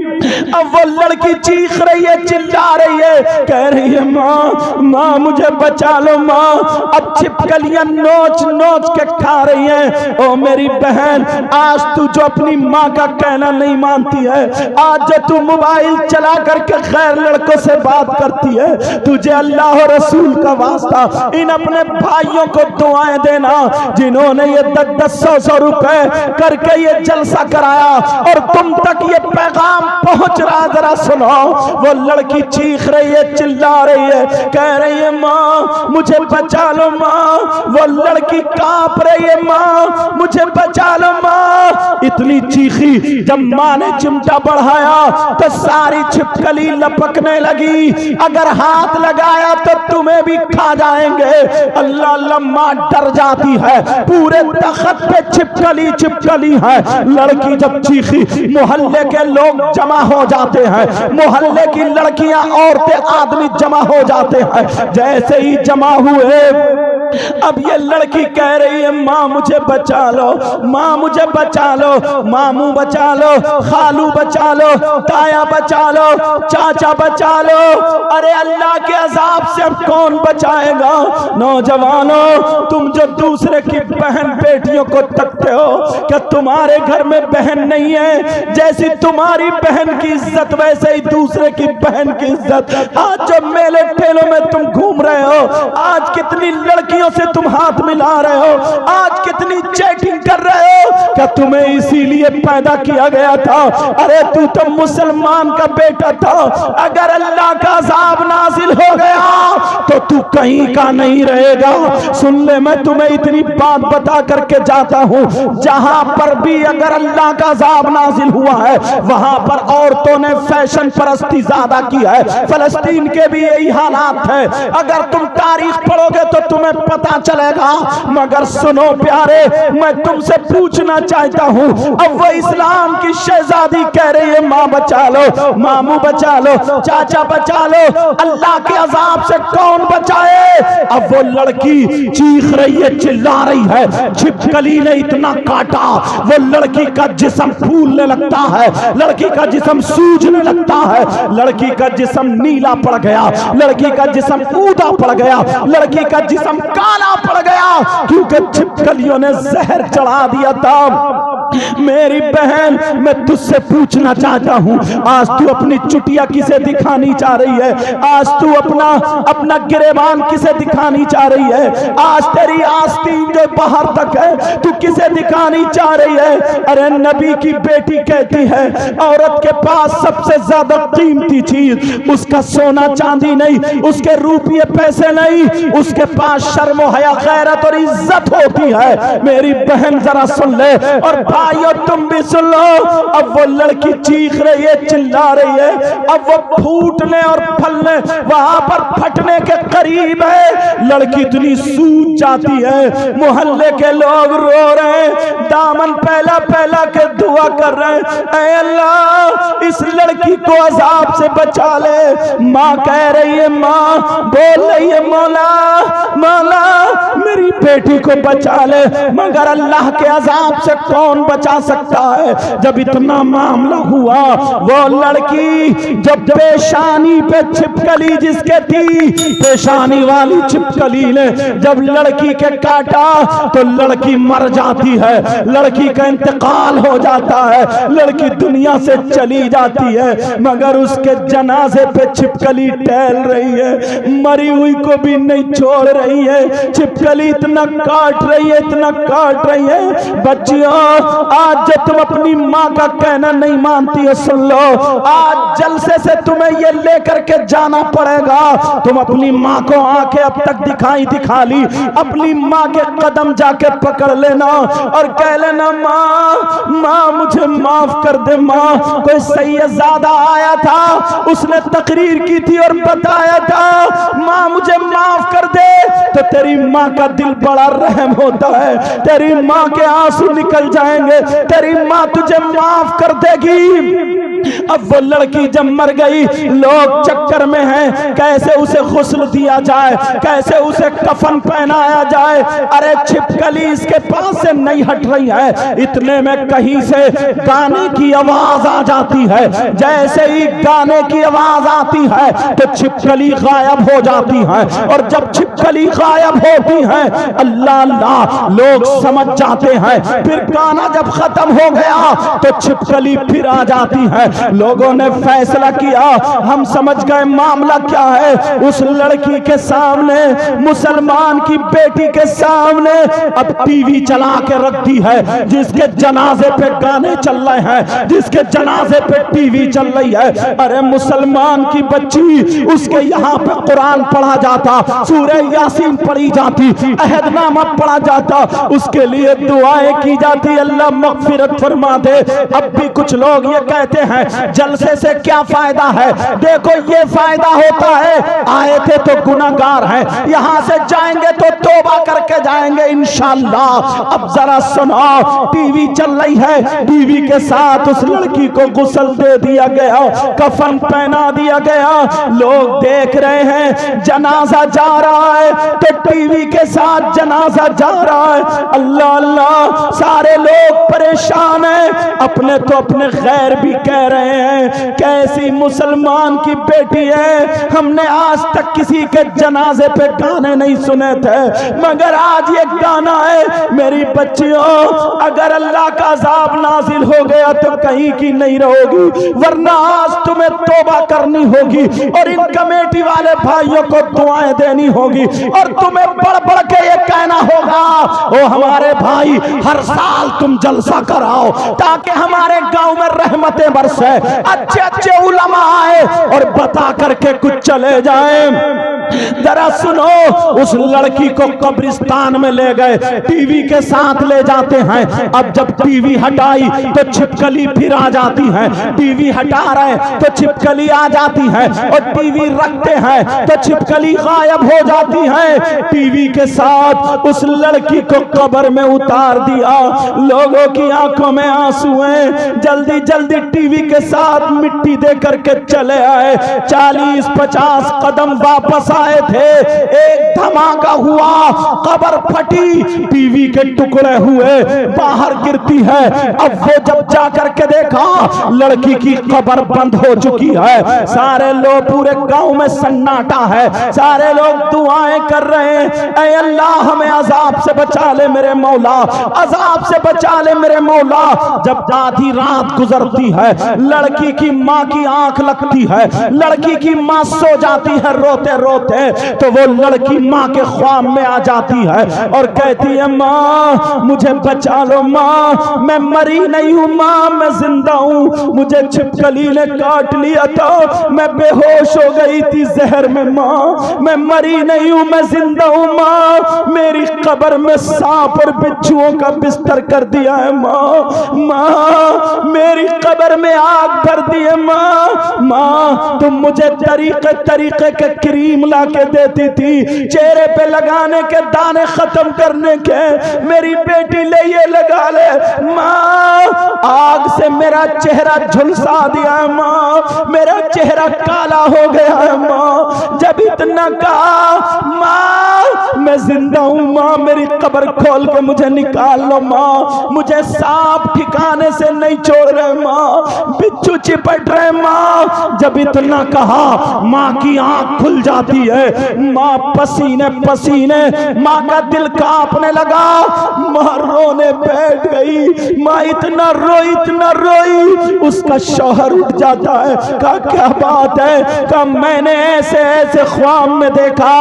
अब वो लड़की चीख रही है, चिल्ला रही है, कह रही है माँ माँ मुझे बचा लो माँ। अब छिपकलियां नोच नोच के खा रही हैं। ओ मेरी बहन, आज तू जो अपनी माँ का कहना नहीं मानती है, आज जो तू मोबाइल चला करके गैर लड़कों से बात करती है, तुझे अल्लाह और रसूल का वास्ता इन अपने भाइयों को दुआएं देना जिन्होंने ये 10-10 रुपए करके ये जलसा कराया और तुम तक ये पैगाम पहुंच रहा। जरा सुनो, वो लड़की चीख रही है, चिल्ला रही है, कह रही है माँ मुझे बचा लो माँ। वो लड़की कांप रही है, माँ मुझे बचा लो माँ। इतनी चीखी, जब माँ ने चिमटा बढ़ाया तो सारी छिपकली लपकने लगी। अगर हाथ लगाया तो तुम्हें भी खा जाएंगे। अल्लाह अल्लाह, माँ डर जाती है। पूरे तख्त पे छिपकली छिपकली है। लड़की जब चीखी, मोहल्ले के लोग जमा हो जाते हैं, मोहल्ले की लड़कियां औरतें आदमी जमा हो जाते हैं। जैसे ही जमा हुए, अब ये लड़की कह रही है माँ मुझे बचा लो, माँ मुझे बचा लो, मामू बचा लो, खालू बचा लो, ताया बचा लो, चाचा बचा लो। अरे अल्लाह के अजाब से अब कौन बचाएगा? नौजवानों, तुम जो दूसरे की बहन बेटियों को तकते हो, क्या तुम्हारे घर में बहन नहीं है? जैसी तुम्हारी बहन की इज्जत वैसे ही दूसरे की बहन की इज्जत। आज जो मेले ठेलों में तुम घूम रहे हो, आज कितनी लड़की लड़कियों से तुम हाथ मिला रहे हो, आज कितनी चैटिंग कर रहे हो, क्या तुम्हें इसीलिए पैदा किया गया था? अरे तू तो मुसलमान का बेटा था, अगर अल्लाह का अज़ाब नाजिल हो गया तो तू कहीं का नहीं रहेगा। सुन ले, मैं तुम्हें इतनी बात बता करके जाता हूँ, जहां पर भी अगर अल्लाह का अज़ाब नाजिल हुआ है वहां पर औरतों ने फैशन परस्ती ज्यादा की है। फलस्तीन के भी यही हालात है, अगर तुम तारीख पढ़ोगे तो तुम्हें पता चलेगा। मगर सुनो प्यारे, मैं तुमसे पूछना चाहता हूँ, अब वो इस्लाम की शहजादी कह रही है माँ बचा लो, मामू बचा लो, चाचा बचा लो, अल्लाह के अजाब से कौन बचाए? अब वो लड़की चीख रही है, चिल्ला रही है, छिपकली ने इतना काटा, वो लड़की का जिस्म फूलने लगता है, लड़की का जिस्म सूजने लगता है, लड़की का जिस्म नीला पड़ गया, लड़की का जिस्म ऊदा पड़ गया, लड़की का जिस्म काला पड़ गया, क्योंकि छिपकलियों ने जहर चढ़ा दिया था। मेरी बहन, मैं तुझसे पूछना चाहता हूँ, आज तू अपनी चुटिया किसे दिखानी चाह रही है? आज तू अपना गिरेबान किसे दिखानी चाह रही है? आज तेरी आस्तीन जो बाहर तक है तू किसे दिखानी चाह रही है? अरे नबी की बेटी कहती है, औरत के पास सबसे ज्यादा कीमती चीज उसका सोना चांदी नहीं, उसके रुपये पैसे नहीं, उसके पास शर्म हया गैरत और इज्जत होती है। मेरी बहन जरा सुन ले, और भाइयों तुम भी सुन लो। अब वो लड़की चीख रही है, चिल्ला रही है, अब वो फूटने और फलने, वहां पर फटने के करीब है। लड़की इतनी सूज जाती है, मोहल्ले के लोग रो रहे हैं, दामन पहला पहला के दुआ कर रहे हैं, ऐ अल्लाह इस लड़की को अजाब से बचा ले। माँ कह रही है, माँ बोल रही है, मौला मौला मेरी बेटी को बचा ले। मगर अल्लाह के अजाब से कौन बचा सकता है? जब इतना मामला हुआ, वो लड़की जब पेशानी पे छिपकली जिसके थी, पेशानी वाली छिपकली ने जब लड़की के काटा तो लड़की मर जाती है, लड़की का इंतकाल हो जाता है, लड़की दुनिया से चली जाती है। मगर उसके जनाजे पे छिपकली टहल रही है, मरी हुई को भी नहीं छोड़ रही है। छिपकली इतना काट रही है, इतना काट रही है। बच्चियों, आज जब तुम अपनी माँ का कहना नहीं मानती हो, सुन लो, आज जलसे से तुम्हें ये लेकर के जाना पड़ेगा। तुम अपनी माँ को आंखें अब तक दिखा ली, अपनी माँ के कदम जाके पकड़ लेना और कह लेना, माँ माँ मुझे माफ कर दे। माँ, कोई सैयदजादा आया था, उसने तकरीर की थी और बताया था, माँ मुझे माफ कर दे। तो तेरी माँ का दिल बड़ा रहम होता है, तेरी माँ के आंसू निकल जाएंगे, तेरी माँ तुझे माफ कर देगी। अब वो लड़की जब मर गई, लोग चक्कर में हैं, कैसे उसे गुस्ल दिया जाए, कैसे उसे कफन पहनाया जाए। अरे छिपकली इसके पास से नहीं हट रही है, इतने में कहीं से गाने की आवाज आ जाती है। जैसे ही गाने की आवाज आती है तो छिपकली गायब हो जाती है, और जब छिपकली गायब होती है, अल्लाह अल्लाह लोग समझ जाते हैं। फिर गाना जब खत्म हो गया तो छिपकली फिर आ जाती है। लोगों ने फैसला किया, हम समझ गए मामला क्या है। उस लड़की के सामने, मुसलमान की बेटी के सामने अब टीवी चला के रख दी है, जिसके जनाजे पे गाने चल रहे हैं, जिसके जनाजे पे टीवी चल रही है। अरे मुसलमान की बच्ची, उसके यहाँ पे कुरान पढ़ा जाता, सूरह यासीन पढ़ी जाती, अहदनामा पढ़ा जाता, उसके लिए दुआएं की जाती, अल्लाह मगफिरत फरमा दे। अब भी कुछ लोग ये कहते हैं जलसे से क्या फायदा है? देखो ये फायदा होता है, आए थे तो गुनाहगार हैं, यहां से जाएंगे तो तौबा करके जाएंगे इंशाअल्लाह। अब जरा सुनो, टीवी चल रही है, टीवी के साथ उस लड़की को गुस्ल दे दिया गया, कफन पहना दिया गया, लोग देख रहे हैं, जनाजा जा रहा है तो टीवी के साथ जनाजा जा रहा है। अल्लाह अल्लाह, सारे लोग परेशान हैं, अपने तो अपने गैर भी कह रहे हैं कैसी मुसलमान की बेटी है, हमने आज तक किसी के जनाजे पे गाने नहीं सुने थे, मगर आज ये गाना है। मेरी बच्चियों, अगर अल्लाह का अजाब नाजिल हो गया तो कहीं की नहीं रहोगी, वरना आज तुम्हें तौबा करनी होगी और इन कमेटी वाले भाइयों को दुआएं देनी होगी और तुम्हें बढ़ बढ़ के ये कहना होगा, ओ हमारे भाई हर साल तुम जलसा कराओ ताकि हमारे गांव में रहमतें बरसे, अच्छे अच्छे उलमा आए और बता करके कुछ चले जाएं। जरा सुनो, उस लड़की को कब्रिस्तान में ले गए, टीवी के साथ ले जाते हैं। अब जब टीवी हटाई तो छिपकली फिर आ जाती है, टीवी हटा रहे तो छिपकली आ जाती है और टीवी रखते हैं तो छिपकली गायब हो जाती है। टीवी के साथ उस लड़की को कब्र में उतार दिया। लोगों की आंखों में आंसू हैं, जल्दी जल्दी टीवी के साथ मिट्टी दे करके चले आए। 40-50 कदम वापस आए थे, एक धमाका हुआ, कब्र फटी, टीवी के टुकड़े हुए, बाहर गिरती है। अब वो जब जा करके देखा लड़की की कब्र बंद हो चुकी है। सारे लोग, पूरे गांव में सन्नाटा है, सारे लोग दुआएं कर रहे हैं, ऐ अल्लाह हमें अजाब से बचा ले मेरे मौला, अजाब से बचा ले मेरे मौला। जब आधी रात गुजरती है, लड़की की माँ की आंख लगती है, लड़की की माँ सो जाती है रोते रोते, तो वो लड़की माँ के ख्वाब में आ जाती है और कहती है, माँ मुझे बचा लो, माँ मैं मरी नहीं हूँ, माँ मैं जिंदा हूँ, मुझे छिपकली ने काट लिया था, मैं बेहोश हो गई थी जहर में, माँ मैं मरी नहीं हूँ, मैं जिंदा हूँ, माँ मेरी कब्र में सांप और बिच्छुओं का बिस्तर कर दिया है, माँ माँ मेरी कब्र में आग भर दी है, माँ माँ तुम मुझे तरीके तरीके के क्रीम ला के देती थी, चेहरे पे लगाने के दाने खत्म करने के, मेरी बेटी ले ये लगा ले, माँ आग से मेरा चेहरा झुलसा दिया है, माँ मेरा चेहरा काला हो गया है, माँ जब इतना कहा, माँ मैं जिंदा हूँ, माँ मेरी कब्र खोल के मुझे निकाल लो, माँ मुझे सांप ठिकाने से नहीं छोड़ रहे, माँ बिच्छू चिपट रहे, माँ जब इतना कहा माँ की आंख खुल जाती है, माँ पसीने पसीने, माँ का दिल कांपने लगा, माँ रोने बैठ गई, माँ इतना रोई, उसका शौहर उठ जाता है, कहा क्या बात है, कहा मैंने ऐसे ऐसे ख्वाब में देखा।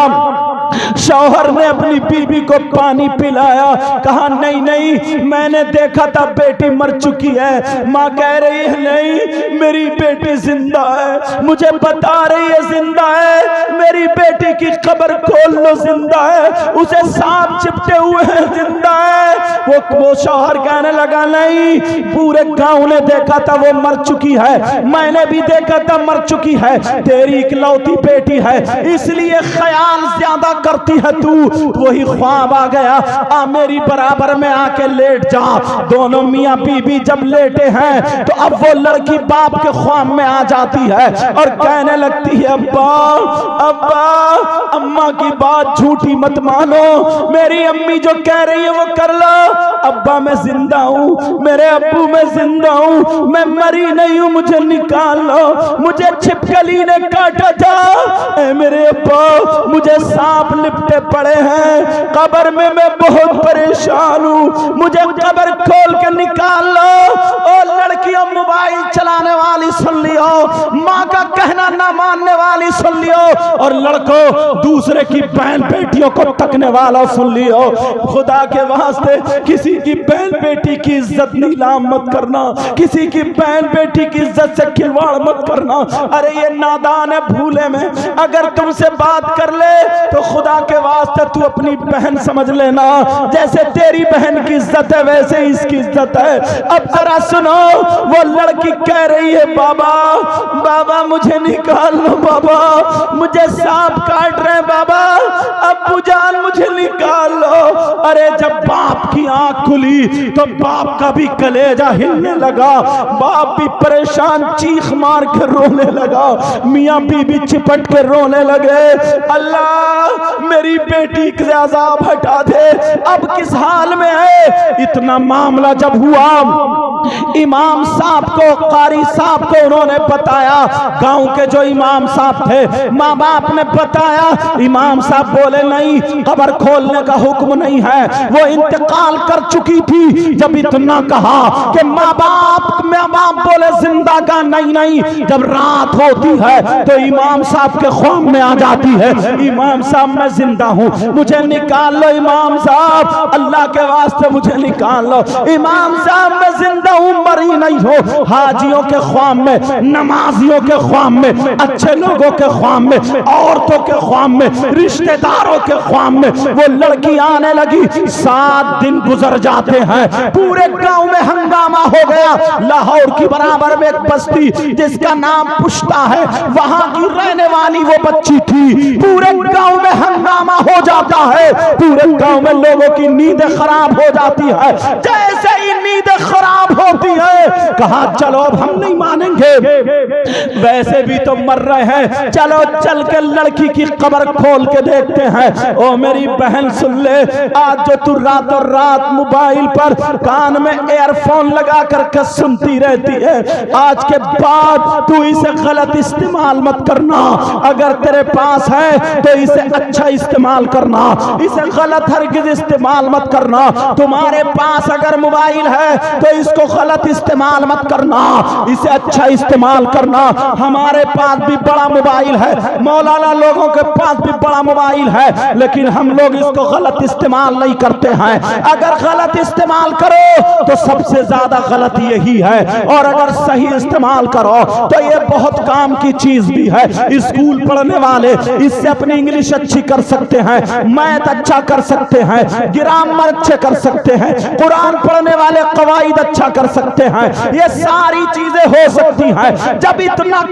शौहर ने अपनी बीवी को पानी पिलाया, कहा नहीं नहीं मैंने देखा था बेटी मर चुकी है, माँ कह रही है नहीं मेरी बेटी जिंदा है, मुझे बता रही है जिंदा है, मेरी बेटी की कब्र खोल लो जिंदा है, उसे सांप चिपटे हुए हैं जिंदा है। वो शौहर कहने लगा नहीं पूरे गांव ने देखा था वो मर चुकी है, मैंने भी देखा था मर चुकी है, तेरी इकलौती बेटी है इसलिए ख्याल ज्यादा करती है तू, वही ख्वाब आ गया, आ मेरी बराबर में आके लेट जा। दोनों मियां बीबी जब लेटे हैं तो अब वो लड़की बाप के ख्वाब में आ जाती है और कहने लगती है अब्बा अब्बा अम्मा की बात झूठी मत मानो, मेरी अम्मी जो कह रही है वो कर लो, अब्बा मैं जिंदा हूँ, मेरे अब्बू मैं जिंदा हूँ, मैं मरी नहीं हूँ, मुझे निकाल लो, मुझे छिपकली ने काटा था, ऐ मेरे अब्बा मुझे सांप लिपटे पड़े हैं, कब्र में मैं बहुत परेशान हूँ, मुझे कब्र खोल के निकाल लो। और लड़कियों मोबाइल चलाने वाली सुन लियो, माँ का कहना ना मानने वाली सुन लियो, और लड़कों दूसरे की बहन बेटियों को तकने वाला सुन लियो, खुदा के वास्ते किसी की बहन बेटी की इज्जत नीलाम मत करना, किसी की बहन बेटी की इज्जत से खिलवाड़ मत करना। अरे ये नादान है, भूले में अगर तुमसे बात कर ले तो खुदा के वास्ते तू अपनी बहन समझ लेना, जैसे तेरी बहन की इज्जत है वैसे इसकी इज्जत है। अब जरा सुनो, वो लड़की कह रही है बाबा बाबा मुझे निकाल लो, बाबा मुझे सांप काट रहे बाबा, अब्बू जान मुझे निकाल लो। अरे जब बाप की आंख खुली तो बाप का भी कलेजा हिलने लगा। बाप भी परेशान चीख मार के रोने लगा। मियाँ बीबी चिपट के रोने लगे, अल्लाह मेरी बेटी के अजाब हटा दे, अब किस हाल में है। इतना मामला जब हुआ, इमाम साहब को, कारी साहब को उन्होंने बताया। गांव के जो इमाम साहब थे, माँ बाप ने बताया। इमाम साहब बोले नहीं, कब्र खोलने का हुक्म नहीं है, वो इंतकाल कर चुकी थी। जब इतना कहा कि माँ बाप बोले जिंदा का, नहीं नहीं, जब रात होती है तो इमाम साहब के ख्वाब में आ जाती है, इमाम साहब मैं जिंदा हूँ, मुझे निकाल लो इमाम साहब, अल्लाह के वास्ते मुझे निकाल लो। इमाम साहब मैं जिंदा हूँ, मरी नहीं हो। हाजियों के ख्वाब में, नमाजियों के ख्वाब में, अच्छे लोगों के ख्वाब में, औरतों के ख्वाब में, रिश्तेदारों के ख्वाब में वो लड़की आने लगी। 7 दिन गुजर जाते हैं, पूरे गांव में हंगामा हो गया। लाहौर की बराबर में एक बस्ती जिसका नाम पुश्ता है, वहां की रहने वाली वो बच्ची थी। पूरे गांव में हंगामा हो जाता है, पूरे गांव में लोगों की नींदें खराब हो जाती है। जैसे ही नींदें खराब होती है, कहा चलो अब हम नहीं मानेंगे, वैसे भी तो मर रहे हैं, चलो चल के लड़की की कब्र खोल के देखते हैं। ओ मेरी बहन सुन ले, आज जो तू रातों रात मोबाइल पर कान में एयरफोन लगा करके सुनती रहती है, आज के बाद तू इसे गलत इस्तेमाल मत करना। अगर तेरे पास है तो इसे अच्छा इस्तेमाल करना, इसे गलत हरगिज इस्तेमाल मत करना। तुम्हारे पास अगर मोबाइल है तो इसको गलत इस्तेमाल मत करना, इसे अच्छा इस्तेमाल करना। हमारे पास भी बड़ा मोबाइल है, मौलाना लोगों के पास भी बड़ा मोबाइल है, लेकिन हम लोग इसको गलत इस्तेमाल नहीं करते हैं। अगर गलत इस्तेमाल करो तो सबसे ज्यादा गलत यही है, और अगर सही इस्तेमाल करो तो ये बहुत काम की चीज भी है। स्कूल पढ़ने वाले इससे अपनी इंग्लिश अच्छी कर सकते हैं, मैथ अच्छा कर सकते हैं, ग्रामर अच्छे कर सकते हैं, कुरान पढ़ने वाले कवाइद अच्छा कर सकते हैं, ये सारी चीजें हो सकती हैं। जब इतना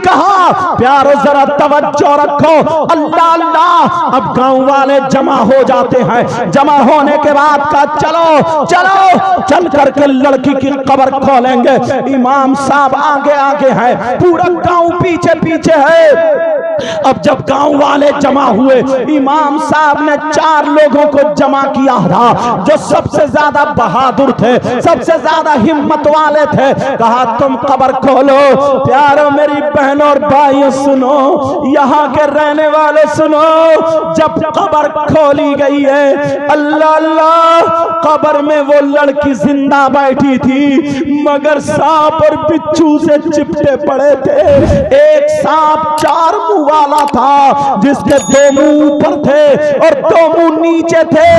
कहा प्यारो जरा तवज्जो रखो, अल्लाह अल्लाह। अब गांव वाले जमा हो जाते हैं, जमा होने के बाद का चल करके लड़की की कब्र खोलेंगे। इमाम साहब आगे आगे हैं, पूरा गांव पीछे पीछे है। अब जब गांव वाले जमा हुए, इमाम साहब ने 4 लोगों को जमा किया था जो सबसे ज्यादा बहादुर थे, सबसे ज्यादा हिम्मत वाले थे। कहा तुम कब्र खोलो। प्यारो मेरी बहनों और भाइयों सुनो, यहाँ के रहने वाले सुनो, जब कब्र खोली गई है, अल्लाह अल्लाह, कब्र में वो लड़की जिंदा बैठी थी, मगर सांप और बिच्छू से चिपटे पड़े थे। एक सांप 4 मुंह वाला था, जिसके 2 मुंह ऊपर थे और 2 मुंह नीचे थे।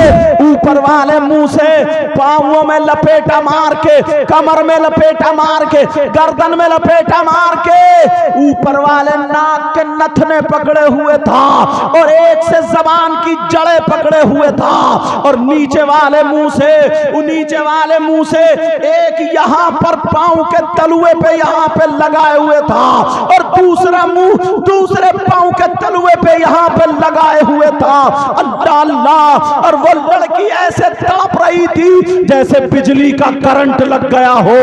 ऊपर वाले मुंह से पांवों में लपेटा मार के, कमर में लपेटा मार के, गर्दन में लपेटा मार के, ऊपर वाले नाक के नथने पकड़े हुए था और एक से जबान की जड़ें पकड़े हुए था, और नीचे वाले मुंह से एक यहाँ पर पांव के तलुए पे यहाँ पे लगाए हुए था, और दूसरा मुंह दूसरे पांव के तलुए पे यहाँ पे लगाए हुए था। अल्लाह अल्लाह। और वो लड़की ऐसे तड़प रही थी जैसे बिजली का करंट लग गया हो।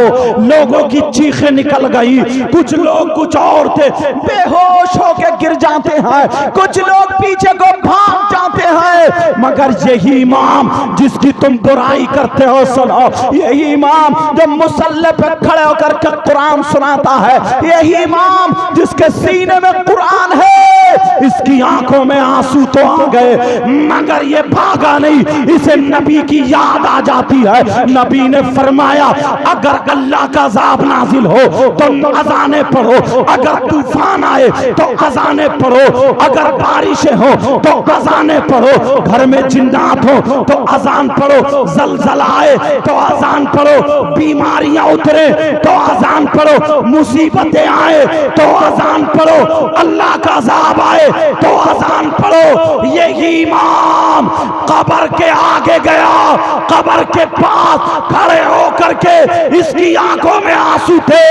लोगों की चीखें निकल गई, कुछ लोग, कुछ औरतें बेहोश होके गिर जाते हैं, कुछ लोग पीछे को भाग जाते हैं। मगर यही इमाम जिसकी तुम बुराई करते हो, सुनो, यही इमाम जो मुसल्ले पे खड़े होकर के कुरान सुनाता है, यही इमाम जिसके सीने में कुरान है, इसकी आंखों में आंसू तो आ गए मगर ये भागा नहीं, इसे नबी की याद आ जाती है। नबी ने फरमाया अगर अल्लाह का अज़ाब नाजिल हो तो अज़ाने पढ़ो, अगर तूफान आए तो अज़ाने पढ़ो, अगर बारिशें हो तो अज़ाने पढ़ो, घर में जिन्नात हो तो अज़ान पढ़ो, ज़लज़ला आए तो अज़ान पढ़ो, बीमारियां उतरे तो अज़ान पढ़ो, मुसीबतें आए तो अज़ान पढ़ो, अल्लाह का अज़ाब आए तो अज़ान पढ़ो। यही इमाम कब्र के आगे गया, कब्र के पास खड़े होकर के इसकी आंखों में आंसू थे,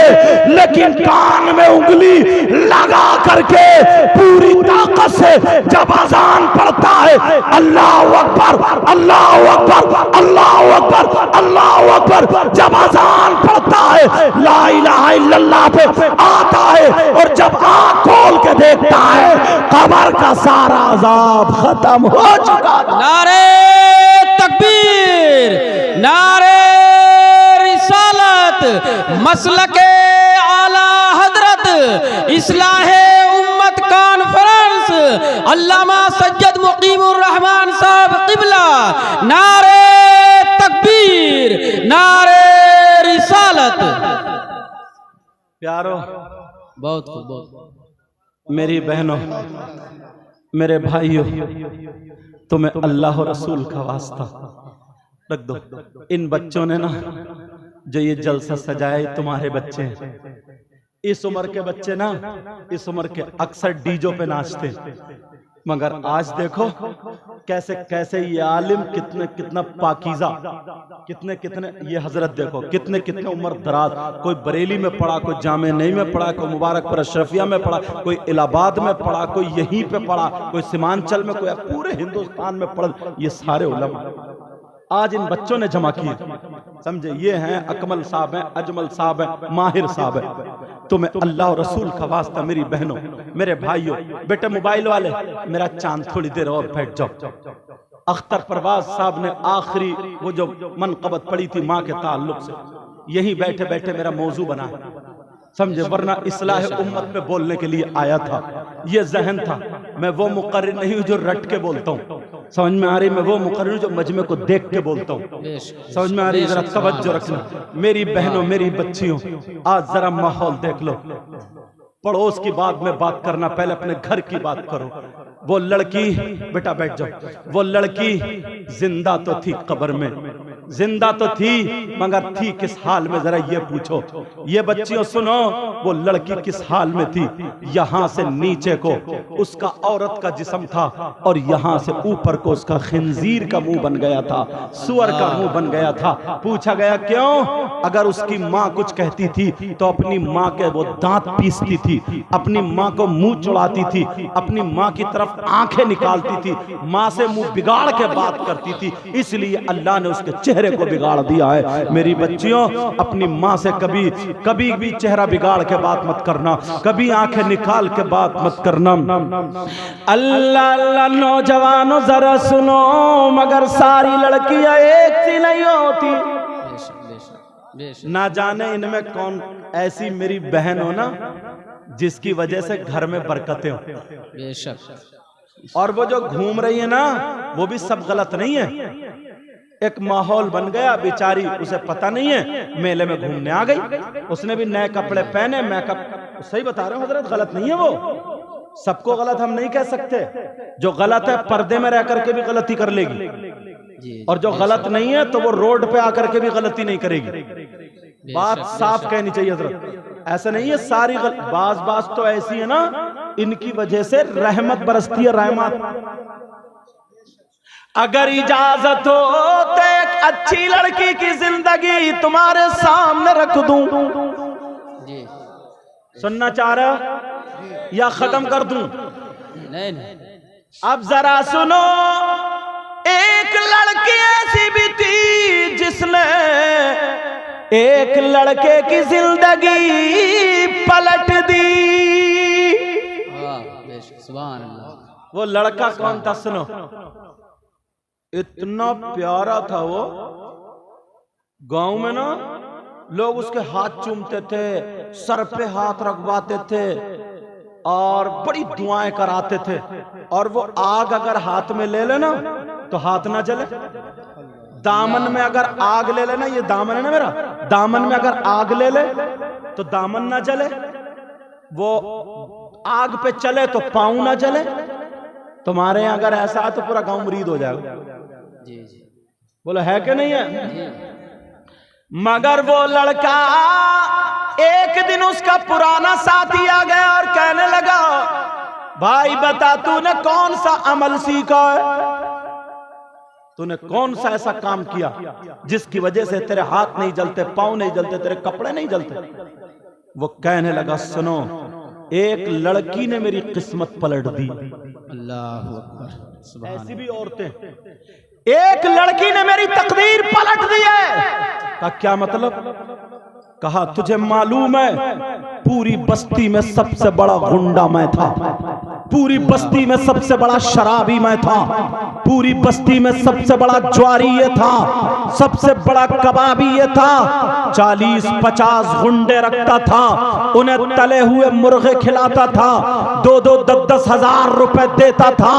लेकिन कान में उंगली लगा करके पूरी ताकत से जब अजान पढ़ता है, अल्लाह अकबर अल्लाह अकबर अल्लाह अकबर अल्लाह अकबर, जब अजान पढ़ता है ला इलाहा इल्लल्लाह पे आता है, और जब आंख खोल के देखता है कब्र का सारा अजाब खत्म हो चुका। नारे तकबीर, नारे रिसालत, मसलके आला हजरत इस्लाहे उम्मत कॉन्फ्रेंस, अल्लामा सैयद मुकीमुर रहमान साहब क़िबला, नारे तकबीर, नारे रिसालत। प्यारो, बहुत खूब, बहुत मेरी बहनों, मेरे भाइयों, तुम्हें अल्लाह और रसूल का वास्ता रख दो। इन बच्चों ने ना जो ये जलसा सजाया, ये तुम्हारे बच्चे हैं। इस उम्र के बच्चे ना इस उम्र के अक्सर डीजों पे नाचते, मगर आज देखो कैसे कैसे ये आलिम कितना पाकीज़ा, कितने ये हजरत देखो कितने उम्र दराज, कोई बरेली में पढ़ा, कोई जामे नई में पढ़ा, कोई मुबारकपुर अशरफिया में पढ़ा, कोई इलाहाबाद में पढ़ा, कोई यहीं पे पढ़ा, कोई सीमांचल में, कोई पूरे हिंदुस्तान में पढ़ा। ये सारे उलमा आज इन बच्चों ने जमा किए, समझे। ये हैं अकमल साहब हैं, अजमल साहब हैं, माहिर साहब हैं। तुम्हें अल्लाह और रसूल का वास्ता मेरी बहनों, मेरे भाइयों, बेटे मोबाइल वाले मेरा चांद थोड़ी देर और बैठ जाओ। अख्तर परवाज साहब ने आखिरी वो जो मनक़बत पड़ी थी माँ के ताल्लुक से, यही बैठे बैठे मेरा मौजू बना, समझे। वरना इस्लाह उम्मत पे बोलने के लिए आया था, ये जहन था। मैं वो मुकर्रिर नहीं हूँ जो रट के बोलता हूँ, समझ में आ रही। मैं वो मुकर्रिर जो मजमे को देख के बोलता हूँ, समझ में आ रही। जरा तवज्जो रखना मेरी बहनों, मेरी बच्चियों। आज जरा माहौल देख लो। पड़ोस की बाद में बात करना, पहले अपने घर की बात करो। वो लड़की, बेटा बैठ जाओ, वो लड़की जिंदा तो थी कब्र में, जिंदा तो थी, मगर थी किस हाल में, जरा ये पूछो। ये बच्चियों सुनो, वो लड़की किस हाल में थी। यहाँ से नीचे को उसका औरत का जिस्म था, और यहाँ से ऊपर को उसका खिंजीर का मुंह बन गया था, सुअर का मुंह बन गया था। पूछा गया क्यों? अगर उसकी माँ कुछ कहती थी तो अपनी माँ के वो दांत पीसती थी, अपनी माँ को मुंह चुड़ाती थी, अपनी माँ की तरफ आंखें निकालती थी, माँ से मुंह बिगाड़ के बात करती थी। इसलिए अल्लाह ने उसके चेहरे को बिगाड़ दिया है। मेरी बच्चियों, अपनी माँ से कभी भी चेहरा बिगाड़ के बात मत करना, कभी आंखें निकाल के बात मत करना। अल्लाह अल्लाह, नौजवानों जरा सुनो, मगर सारी लड़कियां एक सी नहीं होती। ना जाने इनमें कौन ऐसी मेरी बहन हो ना जिसकी वजह से घर में बरकतें हो। बेशक। और वो जो घूम रही है ना, वो भी सब गलत नहीं है। एक माहौल बन गया, बेचारी उसे पता नहीं है, मेले में घूमने आ गई, उसने भी नए कपड़े पहने, मेकअप। सही बता रहे हो हजरत, गलत नहीं है वो। सबको गलत हम नहीं कह सकते। जो गलत है पर्दे में रह करके भी गलती कर लेगी, और जो गलत नहीं है तो वो रोड पे आकर के भी गलती नहीं करेगी। बात साफ कहनी चाहिए हजरत। ऐसा नहीं है सारी बाज तो ऐसी है ना, इनकी वजह से रहमत बरसती है, रहमत। अगर इजाजत हो तो एक अच्छी लड़की की जिंदगी तुम्हारे सामने रख दूं। सुनना चाह रहे या खत्म कर दूं? नहीं। अब जरा सुनो, एक लड़की ऐसी भी थी जिसने एक लड़के की जिंदगी पलट दी। सुभान अल्लाह। वो लड़का कौन था सुनो, इतना प्यारा था वो। गांव में ना लोग उसके हाथ चूमते थे, सर पे हाथ रखवाते थे और बड़ी दुआएं कराते थे। और वो आग अगर हाथ में ले लेना तो हाथ ना जले, दामन में अगर आग ले लेना, ये दामन है ना मेरा, दामन में अगर आग ले ले तो दामन ना जले, वो आग पे चले तो पाँव ना जले। तुम्हारे यहाँ अगर ऐसा है तो पूरा गांव मुरीद हो जाएगा। जी। बोलो है कि नहीं है? मगर वो लड़का, एक दिन उसका पुराना साथी आ गया और कहने लगा, भाई बता तूने कौन सा अमल सीखा है? तूने कौन सा ऐसा काम किया जिसकी वजह से तेरे हाथ नहीं जलते, पांव नहीं जलते, तेरे कपड़े नहीं जलते? वो कहने लगा, सुनो, एक लड़की ने मेरी किस्मत पलट दी। अल्लाहु अकबर। ऐसी भी औरतें, एक लड़की ने मेरी तकदीर पलट दी है। का क्या मतलब? कहा, तुझे मालूम है पूरी बस्ती में सबसे बड़ा गुंडा मैं था, पूरी बस्ती में सबसे बड़ा शराबी मैं था, पूरी बस्ती में सबसे बड़ा ज्वारी ये था, सबसे बड़ा कबाबी ये था। 40-50 गुंडे रखता था, उन्हें तले हुए मुर्गे खिलाता था, 2-2, 10-10 हजार रुपए देता था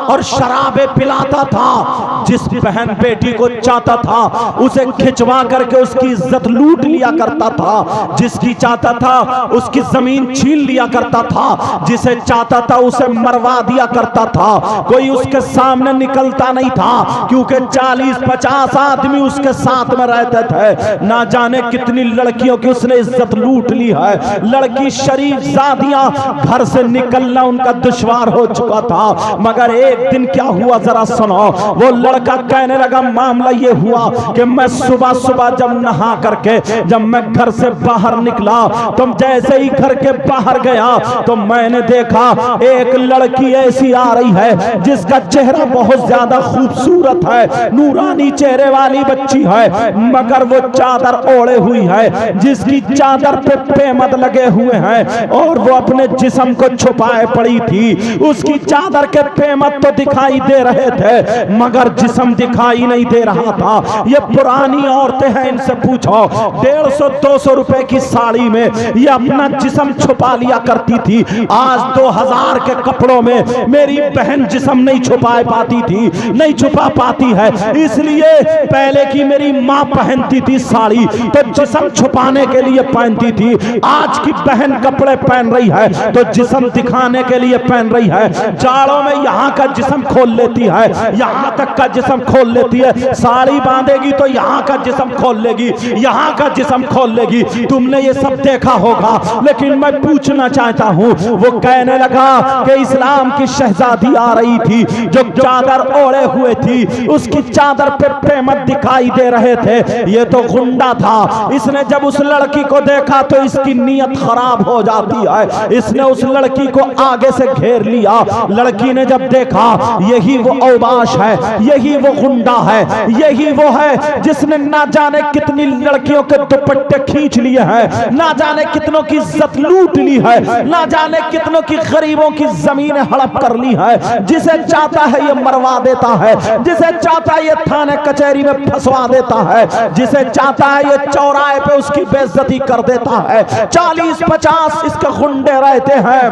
और शराबे पिलाता था। जिस बहन बेटी को चाहता था उसे खिंचवा करके उसकी इज्जत लूट लिया करता था, जिसकी चाहता था उसकी जमीन छीन लिया करता था, जिसे चाहता था उसे मरवा दिया करता था। कोई उसके सामने निकलता नहीं था, क्योंकि 40-50 आदमी उसके साथ में रहते थे। ना जाने कितनी लड़कियों की उसने इज्जत लूट ली है। लड़की शरीफ जादियां, घर से निकलना उनका दुश्वार हो चुका था। मगर एक दिन क्या हुआ जरा सुनो। वो लड़का कहने लगा, मामला ये हुआ कि मैं सुबह सुबह जब नहा करके जब मैं घर से बाहर निकला, तो जैसे ही घर के बाहर गया तो मैंने देखा एक लड़की ऐसी आ रही है जिसका चेहरा बहुत ज्यादा खूबसूरत है, नूरानी चेहरे वाली बच्ची है, मगर वो चादर ओढ़े हुई है, जिसकी चादर पे पेमद लगे हुए हैं और वो अपने जिस्म को छुपाए पड़ी थी। उसकी चादर के पेमद तो दिखाई दे रहे थे मगर जिस्म दिखाई नहीं दे रहा था। ये पुरानी औरतें हैं, इनसे पूछो, 150-200 रुपए की साड़ी में ये अपना जिस्म छुपा लिया करती थी। आज 2000 के कपड़ों में मेरी बहन जिस्म नहीं छुपा पाती थी, नहीं छुपा पाती है। इसलिए पहले की मेरी माँ पहनती थी साड़ी तो जिस्म छुपाने के लिए पहनती थी, आज की बहन कपड़े पहन रही है तो जिस्म दिखाने के लिए पहन रही है। जाड़ों में यहाँ का जिस्म खोल लेती है, यहाँ तक का जिस्म खोल लेती है, साड़ी बांधेगी तो यहाँ का जिस्म खोल लेगी, यहाँ का जिस्म खोल लेगी। तुमने ये सब देखा होगा, लेकिन मैं पूछना चाहता हूँ। वो कहने लगा कि इस्लाम की शहजादी आ रही थी जो चादर ओढ़े हुए थी, उसकी चादर पे पेमद दिखाई दे रहे थे। ये तो गुंडा था, इसने जब उस लड़की को देखा तो इसकी नीयत खराब हो जाती है। इसने उस लड़की को आगे से घेर लिया। लड़की ने जब देखा यही वो औबाश है, यही वो गुंडा है, यही वो है जिसने ना जाने कितनी लड़कियों के दुपट्टे खींच लिए हैं, ना जाने कितनों की इज्जत लूट ली है, ना जाने कितनों की गरीबों की जमीन हड़प कर ली है। जिसे चाहता है ये मरवा देता है, जिसे चाहता है ये थाने कचहरी में फंसवा देता है, जिसे चाहता है ये चौराहे पे उसकी बेइज्जती कर देता है। 40-50 इसके गुंडे रहते हैं।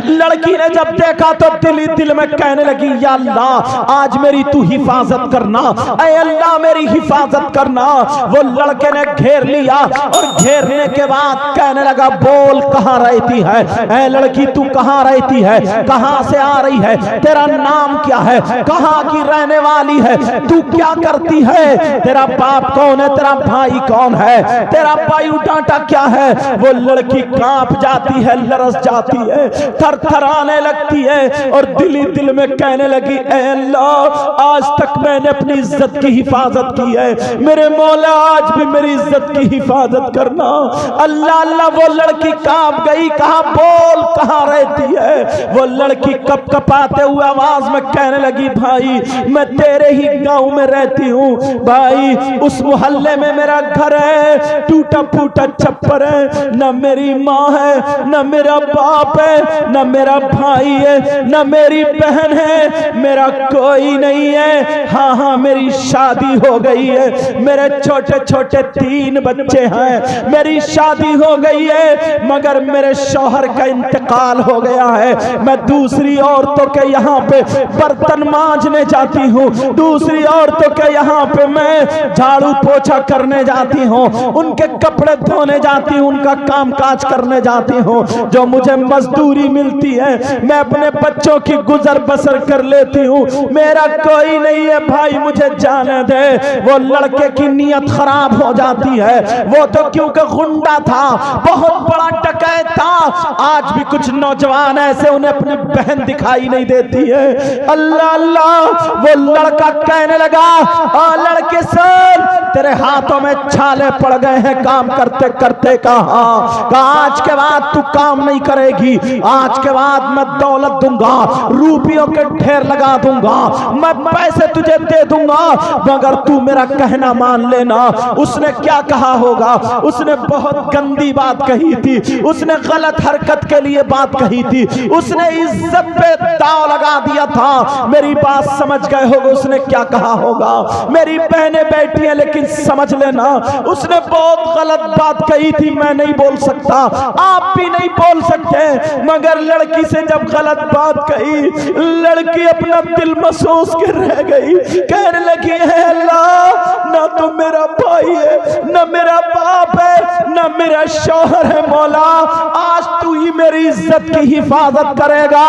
लड़की ने जब देखा तो दिल ही दिल में कहने लगी, या अल्लाह आज मेरी तू हिफाजत करना, ऐ अल्लाह मेरी हिफाजत करना। वो लड़के ने घेर लिया और घेरने के बाद कहने लगा, बोल कहाँ रहती है, ऐ लड़की तू कहाँ रहती है, कहाँ से आ रही है, तेरा नाम क्या है, कहाँ की रहने वाली है, तू क्या करती है, तेरा बाप कौन है, तेरा भाई कौन है, तेरा बायोडाटा क्या है। वो लड़की कांप जाती है, लरस जाती है, थरथराने लगती है और दिल ही दिल में कहने लगी, ऐ अल्लाह आज तक मैंने अपनी इज्जत की हिफाजत की है, मेरे मौला आज भी मेरी इज्जत की हिफाजत करना। अल्लाह अल्लाह। वो लड़की कांप गई, कहा बोल कहाँ रहती है। वो लड़की कप कपाते हुए आवाज में कहने लगी, भाई मैं तेरे ही गांव में रहती हूँ भाई, उस मोहल्ले में मेरा घर है, टूटा फूटा छप्पर है, न मेरी माँ है, न मेरा बाप है, न मेरा भाई है, न मेरी बहन है, मेरा कोई नहीं है। हाँ हाँ मेरी शादी हो गई है, मेरे छोटे छोटे 3 बच्चे हैं, मेरी शादी हो गई है, मगर मेरे शौहर का इंतकाल हो गया है। मैं दूसरी औरतों के यहाँ पे बर्तन मांजने जाती हूँ, दूसरी औरतों के यहाँ पे मैं झाड़ू पोछा करने जाती हूँ, उनके कपड़े धोने जाती हूँ, उनका काम काज करने जाती हूँ। जो मुझे मजदूरी रोजी मिलती है, मैं अपने बच्चों की गुजर बसर कर लेती हूँ, मेरा कोई नहीं है भाई, मुझे जाने दे। वो लड़के की नीयत खराब हो जाती है। वो तो क्योंकि गुंडा था, बहुत बड़ा डकैत था। आज भी कुछ नौजवान ऐसे, उन्हें अपनी बहन दिखाई नहीं देती है। अल्लाह अल्लाह, वो लड़का कहने लगा, लड़के सुन, तेरे हाथों में छाले पड़ गए हैं काम करते करते। कहा आज के बाद तू काम नहीं करेगी, आज के बाद मैं दौलत दूंगा, रुपयों के ढेर लगा दूंगा, मैं पैसे तुझे दे दूंगा, मगर तू मेरा कहना मान लेना। उसने क्या कहा होगा? उसने बहुत गंदी बात कही थी, उसने गलत हरकत के लिए बात कही थी, उसने इज्जत पे दांव लगा दिया था। मेरी बात समझ गए होगे उसने क्या कहा होगा? मेरी बहनें बैठी हैं लेकिन समझ लेना, उसने बहुत गलत बात कही थी। मैं नहीं बोल सकता, आप भी नहीं बोल सकते, मगर लड़की से जब गलत बात कही, लड़की अपना दिल महसूस कर रह गई। कहने लगी, है अल्लाह, ना तो मेरा भाई है, ना मेरा बाप है, ना मेरा शौहर है, मौला आज तू ही मेरी इज्जत की हिफाजत करेगा।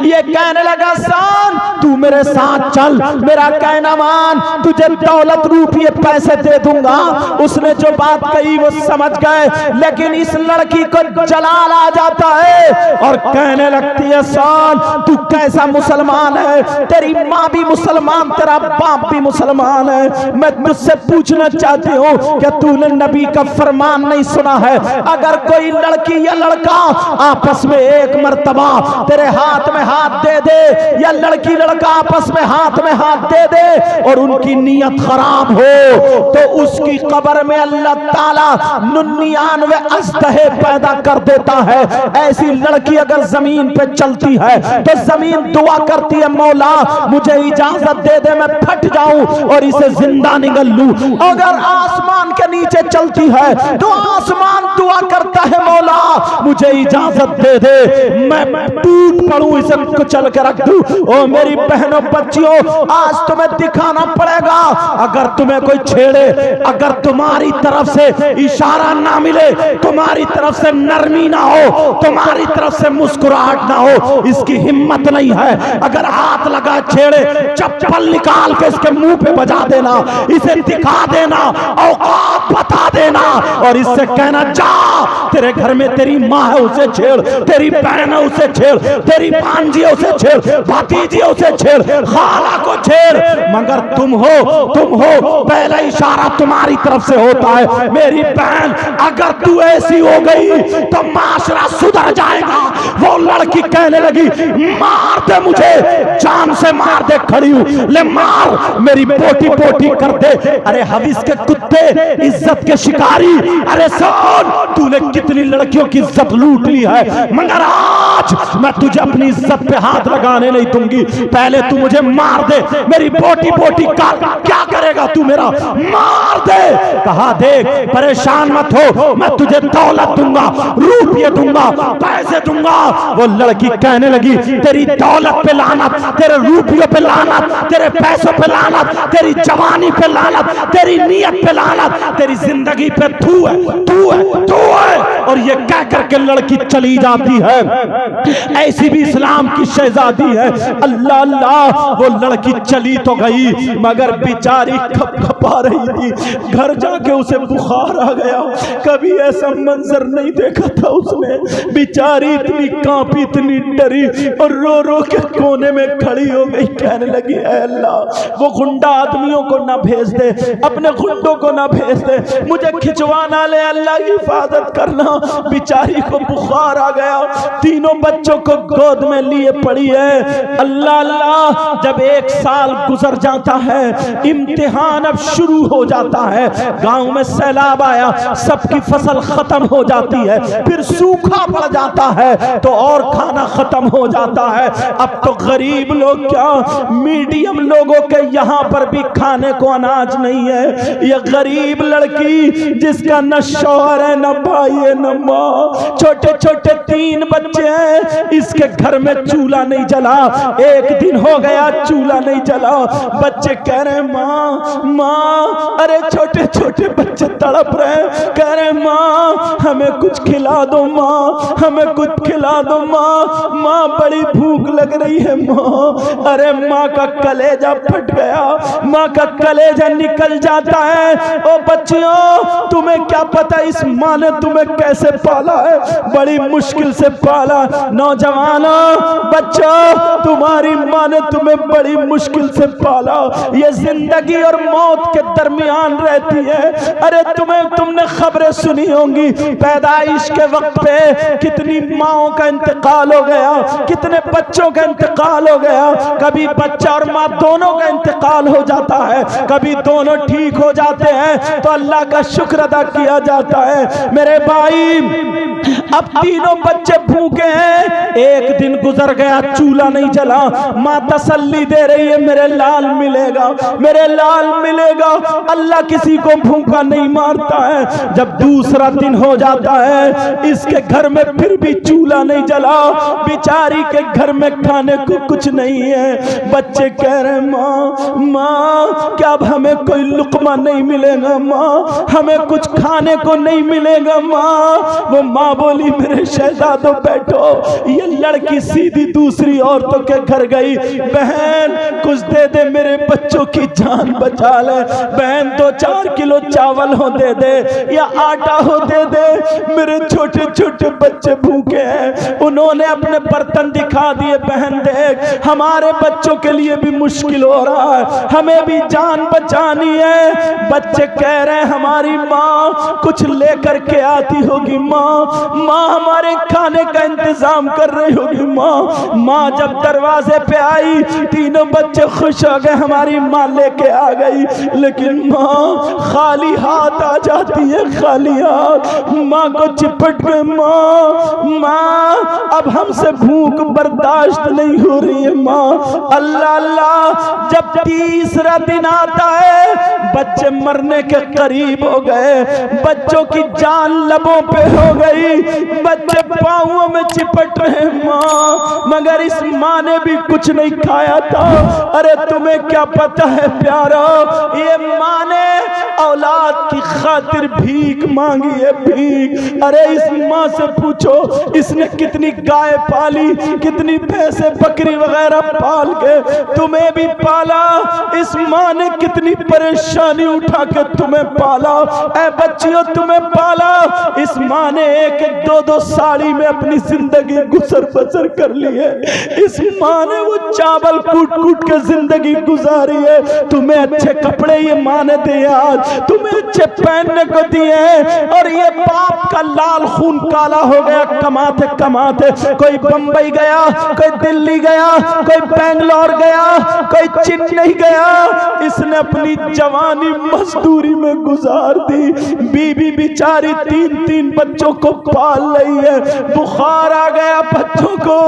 ये कहने लगा, सान तू मेरे साथ चल, मेरा कहना मान, तुझे दौलत रुपये पैसे दे दूंगा। उसने जो बात कही वो समझ गए, लेकिन इस लड़की को जलाल आ जाता है और कहने लगती है, सान तू कैसा मुसलमान है, तेरी माँ भी मुसलमान, तेरा बाप भी मुसलमान है। मैं तुझसे पूछना चाहती हूँ कि तूने नबी का फरमान नहीं सुना है? अगर कोई लड़की या लड़का आपस में एक मर्तबा तेरे हाथ में हाथ दे दे, या लड़की लड़का आपस में हाथ दे दे और उनकी नीयत खराब हो, तो उसकी कब्र में अल्लाह ताला 99 अजदहे पैदा कर देता है। ऐसी लड़की अगर जमीन पे चलती है तो जमीन दुआ करती है, मौला मुझे इजाजत दे दे, मैं फट जाऊं और इसे जिंदा निगल लूं। अगर आसमान के नीचे चलती है तो आसमान दुआ करता है, मौला मुझे इजाजत दे दे, मैं टूट पड़ूं, इसे कुचल के रख दूं। ओ मेरी बहनों बच्चियों, आज तुम्हें दिखाना पड़ेगा, अगर तुम्हें कोई छेड़े, अगर तुम्हारी तरफ से इशारा ना मिले, तुम्हारी तरफ से नरमी ना हो, तुम्हारी तरफ से मुस्कुराहट ना हो, इसकी हिम्मत नहीं है। अगर हाथ लगा छेड़े, चप्पल निकाल के इसके मुंह पे बजा देना, इसे दिखा देना, औकात बता देना और इससे कहना, जा तेरे घर में तेरी माँ है उसे छेड़, तेरी बहन है उसे छेड़, तेरी भांजी है उसे छेड़, भतीजी है उसे छेड़, खाला को छेड़, मगर तुम हो पहला इशारा तुम्हारी तरफ से होता है। मेरी बहन, अगर तू ऐसी हो गई तो माशरा सुधर जाएगा। वो लड़की कहने लगी, मार दे मुझे, जान से मार दे, खड़ी हूं, ले मार, मेरी पोटी पोटी कर दे। अरे हविस के कुत्ते, इज्जत के शिकारी, अरे सुन, तूने कितनी लड़कियों की इज्जत लूट ली है, मगर आज मैं तुझे अपनी इज्जत पे हाथ लगाने नहीं दूंगी। पहले तू मुझे मार दे, मेरी पोटी पोटी काट, क्या करेगा तू मेरा, मार दे। कहा, देख परेशान मत हो, मैं तुझे दौलत दूंगा, रुपये दूंगा, पैसे दूंगा। वो लड़की कहने लगी, तेरी दौलत पे लानत, तेरे रुपयों पे लानत, तेरे पैसों पे लानत, तेरी जवानी पे लानत, तेरी नीयत पे लानत, तेरी जिंदगी पे तू है, तू है, तू है। और ये कह करके लड़की चली जाती है। ऐसी भी इस्लाम की शहजादी है। अल्लाह अल्लाह, वो लड़की चली तो गई, मगर बेचारी खपखपा रही थी। घर जाके उसे बुखार आ गया, कभी ऐसा मंजर नहीं देखा था उसने। बेचारी इतनी कांपी, इतनी डरी और रो रो के कोने में खड़ी हो गई। कहने लगी, ऐ अल्लाह, वो गुंडा आदमियों को ना भेज दे, अपने गुंडों को ना भेज दे, मुझे खिंचवाना ले, अल्लाह की हिफाजत करना। बेचारी को बुखार आ गया, तीनों बच्चों को गोद में लिए पड़ी है। अल्लाह अल्लाह, जब 1 साल गुजर जाता है, इम्तिहान अब शुरू हो जाता है। गांव में सैलाब आया, सबकी फसल खत्म हो जाती है, फिर सूखा पड़ जाता है तो और खाना खत्म हो जाता है। अब तो गरीब लोग क्या, मीडियम लोगों के यहाँ पर भी खाने को अनाज नहीं है। ये गरीब लड़की जिसका न शौहर है, न भाई है, न माँ, छोटे छोटे 3 बच्चे हैं, इसके घर घर में चूल्हा नहीं जला। एक दिन हो गया चूल्हा नहीं जला। बच्चे कह रहे माँ माँ, अरे छोटे छोटे बच्चे तड़प रहे, कह रहे माँ हमें कुछ खिला दो, माँ हमें कुछ खिला दो, माँ माँ बड़ी भूख लग रही है माँ। अरे माँ का कलेजा फट गया, माँ का कलेजा निकल जाता है। ओ बच्चियों, तुम्हें क्या पता इस माँ ने तुम्हें कैसे पाला है, बड़ी मुश्किल से पाला। नौजवानों, बच्चों, तुम्हारी माँ ने तुम्हें बड़ी मुश्किल से पाला। ये जिंदगी और मौत के दरमियान रहती है। अरे तुमने खबरें सुनी होंगी, पैदाइश के वक्त पे कितनी माओं का इंतकाल हो गया, कितने बच्चों का इंतकाल हो गया। कभी बच्चा और माँ दोनों का इंतकाल हो जाता है, कभी दोनों ठीक हो जाते हैं तो अल्लाह का शुक्र अदा किया जाता है। मेरे भाई, अब तीनों बच्चे भूखे हैं। एक दिन गुजर गया, चूल्हा नहीं जला। माँ तसल्ली दे रही है, मेरे लाल मिलेगा, मेरे लाल मिलेगा। अल्लाह किसी को भूखा नहीं मारता है। जब दूसरा दिन हो जाता है, इसके घर में फिर भी चूल्हा नहीं जला, बेचारी के घर में खाने को कुछ नहीं है। बच्चे कह रहे माँ माँ, क्या अब हमें कोई लुकमा नहीं मिलेगा माँ, हमें कुछ खाने को नहीं मिलेगा माँ। वो माँ बोली मेरे शहजादों बैठो। ये लड़की सीधी दूसरी औरतों के घर गई, बहन कुछ दे दे, मेरे बच्चों की जान बचा ले, बहन 2-4 किलो चावल हो दे दे या आटा हो दे दे, मेरे छोटे छोटे बच्चे भूखे हैं। उन्होंने अपने बर्तन दिखा दिए, बहन देख हमारे बच्चों के लिए भी मुश्किल हो रहा है, हमें भी जान बचानी है। बच्चे कह रहे हैं हमारी माँ कुछ लेकर के आती होगी माँ, माँ हमारे खाने का इंतजाम कर रही होगी माँ। माँ जब दरवाजे पे आई, तीनों बच्चे खुश हो गए, हमारी माँ लेके आ गई। लेकिन माँ खाली हाथ आ जाती है, खाली हाथ। माँ को चिपट के माँ अब हमसे भूख बर्दाश्त नहीं हो रही है माँ। अल्लाह अल्लाह, जब तीसरा दिन आता है, बच्चे मरने के करीब हो गए, बच्चों की जान लबों पे हो गई, बच्चे पाँवों में चिपट रहे माँ, मगर इस माँ ने भी कुछ नहीं खाया था। अरे तुम्हें क्या पता है प्यारो, ये माँ ने औलाद की खातिर भीख मांगी है, भीख। अरे इस माँ से पूछो इसने कितनी गाय पाली, कितनी भैंसे बकरी वगैरह पाल के तुम्हें भी पाला। इस माँ ने कितनी परेशानी उठा के तुम्हें पाला, ऐ बच्चियों तुम्हें पाला। इस माँ ने 1-2 साड़ी में अपनी जिंदगी गुजर बसर कर ली है। इस माँ ने वो चावल कूट कूट के जिंदगी गुजारी है। तुम्हें अच्छे कपड़े ये माँ ने दिए, आज तुम्हें अच्छे पहनने को दिए, और ये बाप का लाल खून काला हो गया कमाते कमाते। कोई बंबई गया, कोई दिल्ली गया, कोई बेंगलोर गया, कोई चेन्नई गया, इसने अपनी जवानी मजदूरी में गुजार दी। बीबी बेचारी 3-3 बच्चों को पाल रही है, बुखार आ गया बच्चों को,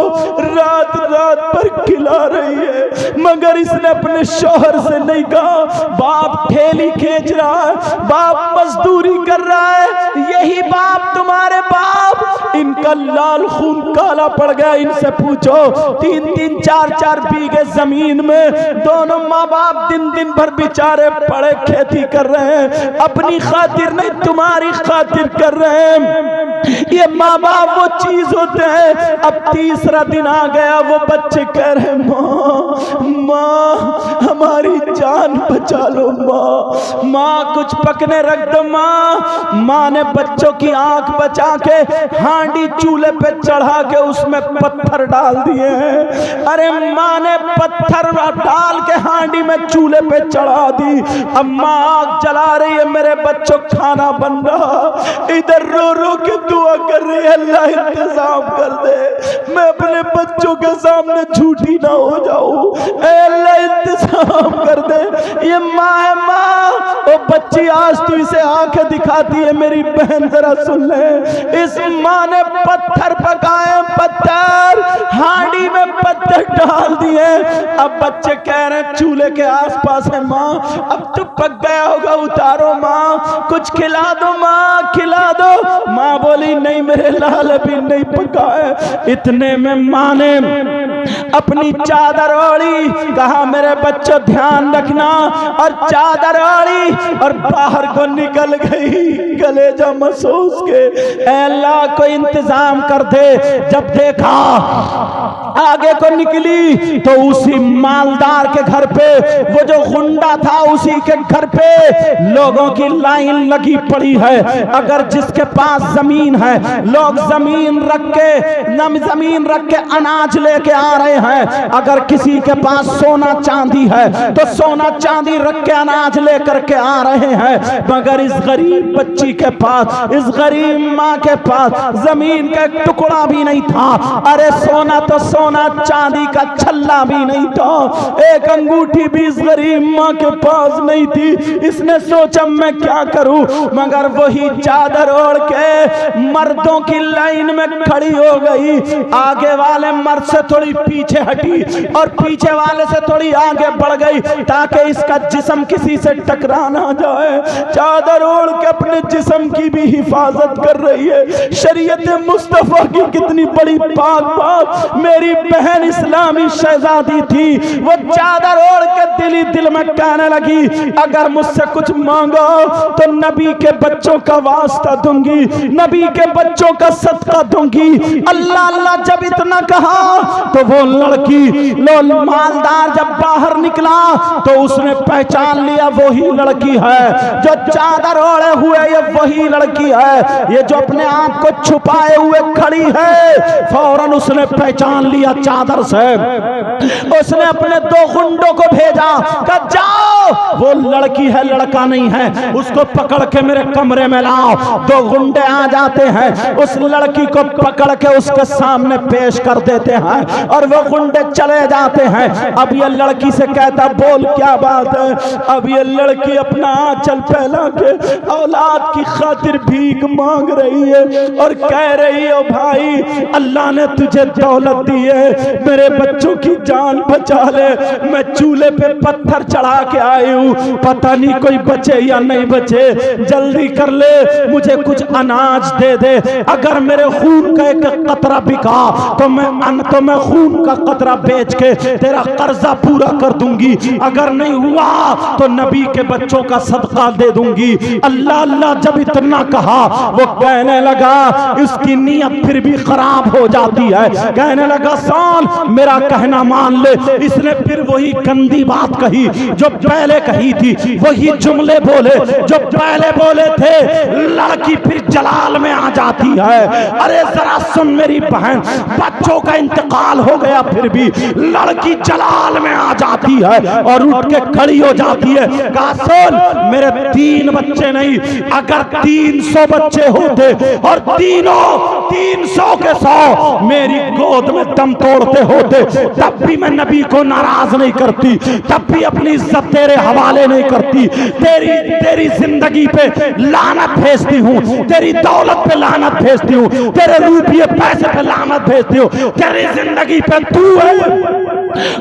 रात रात पर खिला रही है, मगर इसने अपने शौहर से नहीं कहा। बाप ठेली खींच रहा है, बाप मजदूरी कर रहा है, यही बाप तुम्हारे बाप, इनका लाल खून काला पड़ गया। इनसे पूछो 3-3 4-4 बीघे जमीन में दोनों माँ बाप दिन दिन भर बेचारे पड़े खेती कर रहे हैं, अपनी खातिर नहीं तुम्हारी खातिर कर रहे हैं। ये माँ बाप वो चीज होते हैं। अब तीसरा दिन आ गया, वो बच्चे कह रहे माँ माँ हमारी जान बचा लो माँ, माँ कुछ पकने रख दो माँ। माँ ने बच्चों की आंख बचा के हांडी चूल्हे पे चढ़ा के उसमें पत्थर डाल दिए हैं। अरे माँ ने पत्थर डाल के हांडी में चूल्हे पे चढ़ा दी। अब माँ आग जला रही है, मेरे बच्चों खाना बन रहा, इधर रो रो के दुआ कर रही है अल्लाह इंतजाम कर दे, मैं अपने बच्चों के सामने झूठी ना हो जाऊं, अल्लाह इंतजाम कर दे। ये माँ है माँ, वो बच्ची आज तू इसे आंखें दिखाती है। मेरी बहन जरा सुन ले, इस माँ ने पत्थर पकाए, पत्थर हांडी में पत्थर डाल दिए। अब बच्चे कह रहे हैं चूल्हे के आसपास है माँ, अब तो पक गया होगा, उतारो माँ। माँ कुछ खिला दो, माँ खिला दो। माँ बोली नहीं मेरे लाल अभी नहीं पका है। इतने में माँ ने अपनी चादर ओढ़ी, कहा मेरे बच्चों ध्यान रखना, और चादर ओढ़ी और बाहर को निकल गई कलेजा महसूस के। अल्लाह को इंतजाम कर दे। जब देखा आगे को निकली तो उसी मालदार के घर पे, वो जो गुंडा था उसी के घर पे लोगों की लाइन लगी पड़ी है। अगर जिसके पास जमीन है लोग जमीन रख के अनाज लेके आ रहे हैं। अगर किसी के पास सोना चांदी है तो सोना चांदी रख के अनाज लेकर के आ रहे हैं। मगर इस गरीब बच्ची के पास, इस गरीब माँ के पास जमीन का टुकड़ा भी नहीं था। अरे सोना तो सोना, चांदी का छल्ला भी नहीं था, एक अंगूठी भी इस गरीब माँ के पास नहीं थी। इसने सोचा मैं क्या करूं, मगर वही चादर ओढ़ के मर्दों की लाइन में खड़ी हो गई। आगे वाले मर्द से थोड़ी पीछे हटी और पीछे वाले से थोड़ी आगे बढ़ गई ताकि इसका जिस्म किसी से टकरा ना जाए। चादर ओढ़ के अपने जिस्म की भी हिफाजत कर रही है। शरीयत मुस्तफा की कितनी बड़ी पाक बात। मेरी बहन इस्लामी शहजादी थी, वो चादर ओढ़ के दिली दिल में कहने लगी अगर मुझसे कुछ मांगो तो नबी के बच्चों का वास्ता दूंगी, नबी के बच्चों का सदका दूंगी। अल्लाह अल्लाह जब इतना कहा तो वो लड़की मालदार जब बाहर निकला तो उसने पहचान लिया वही लड़की है जो चादर ओढ़े हुए, ये वही लड़की है, ये जो अपने आप को छुपाए हुए खड़ी है। फौरन उसने पहचान लिया चादर से। उसने अपने दो गुंडों को भेजा, कहा जाओ वो लड़की है लड़का नहीं है, उसको पकड़ के मेरे कमरे में लाओ। दो गुंडे आ जाते हैं, उस लड़की को पकड़ के उसके सामने पेश कर देते हैं और वो गुंडे चले जाते हैं। अब ये लड़की से कहता बोल क्या बात है। अब ये लड़की अपना आंचल फैला के औलाद की खातिर भीख मांग रही है और कह रही है भाई अल्लाह ने तुझे दौलत दी है, मेरे बच्चों की जान बचा ले। मैं चूल्हे पे पत्थर चढ़ा के आई हूँ, पता नहीं कोई बचे या नहीं बचे, जल्दी कर ले, मुझे कुछ अनाज दे दे। अगर मेरे खून का एक कतरा बिका तो मैं खून का कतरा बेच के तेरा कर्जा पूरा कर दूंगी, अगर नहीं हुआ तो नबी के बच्चों का सदका दे दूंगी। अल्लाह अल्लाह जब इतना कहा वो कहने लगा, इसकी नीयत फिर भी खराब हो जाती है, कहने लगा साल मेरा कहना मान ले। इसने फिर वही गंदी बात कही जो पहले कही थी, वही जुमले बोले जो पहले बोले थे। लड़की फिर जलाल में आ जाती है। अरे जरा सुन मेरी बहन, बच्चों का इंतकाल हो गया फिर भी लड़की जलाल में आ जाती है और उठ के खड़ी हो जाती है। कहा सुन मेरे 3 बच्चे नहीं, अगर 300 बच्चे होते और तीनों 300 के 100 मेरी गोद में दम तोड़ते होते तब भी मैं नबी को नाराज नहीं करती, तब भी अपनी इज्जत तेरे हवाले नहीं करती। तेरी जिंदगी पे लानत भेजती हूँ, तेरी दौलत पे लानत भेजती हूँ, तेरे रुपये पैसे पे लानत भेजती हूँ, तेरी जिंदगी पे तू है।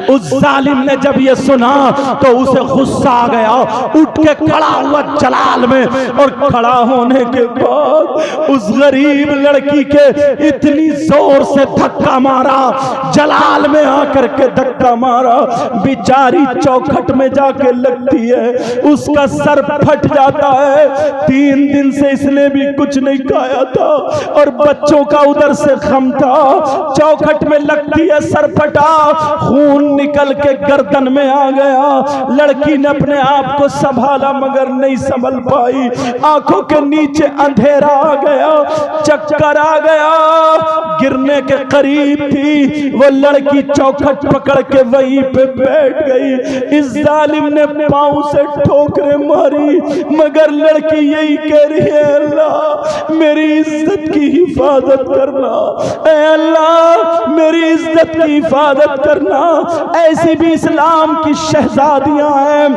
उस जालिम ने जब ये सुना तो उसे गुस्सा आ गया, उठ के खड़ा हुआ जलाल में, और खड़ा होने के बाद उस गरीब लड़की के इतनी जोर से धक्का मारा, जलाल में आकर के धक्का मारा, बेचारी चौखट में जाके लगती है, उसका सर फट जाता है। 3 दिन से इसने भी कुछ नहीं खाया था और बच्चों का उधर से गम था। चौखट में लगती है, सर फटा, खून निकल के गर्दन में आ गया। लड़की ने अपने आप को संभाला मगर नहीं संभल पाई, आंखों के नीचे अंधेरा आ गया, चक्कर आ गया, गिरने के करीब थी। वो लड़की चौखट पकड़ के वहीं पे बैठ गई। इस जालिम ने पांव से ठोकरें मारी मगर लड़की यही कह रही है अल्लाह मेरी इज्जत की हिफाजत करना, ऐ अल्लाह मेरी इज्जत की हिफाजत करना। ऐसी भी इस्लाम की शहजादियां हैं।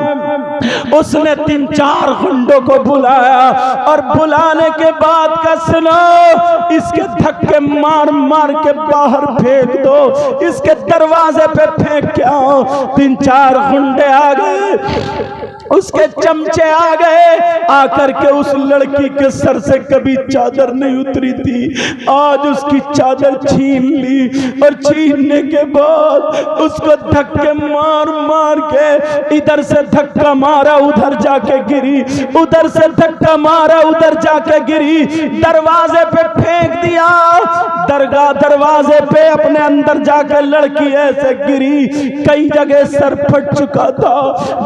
उसने 3-4 गुंडों को बुलाया और बुलाने के बाद का सुनो, इसके धक्के मार मार के बाहर फेंक दो, इसके दरवाजे पे फेंक के आओ। 3-4 गुंडे आ गए, उसके चमचे आ गए, आकर के उस लड़की के सर से कभी चादर नहीं उतरी थी, आज उसकी चादर छीन ली और छीनने के बाद उसको धक्के मार मार के इधर से धक्का मारा उधर जाके गिरी, उधर से धक्का मारा उधर जाके गिरी, दरवाजे पे फेंक दिया, दरवाजे पे अपने अंदर जाकर लड़की ऐसे गिरी, कई जगह सर फट चुका था,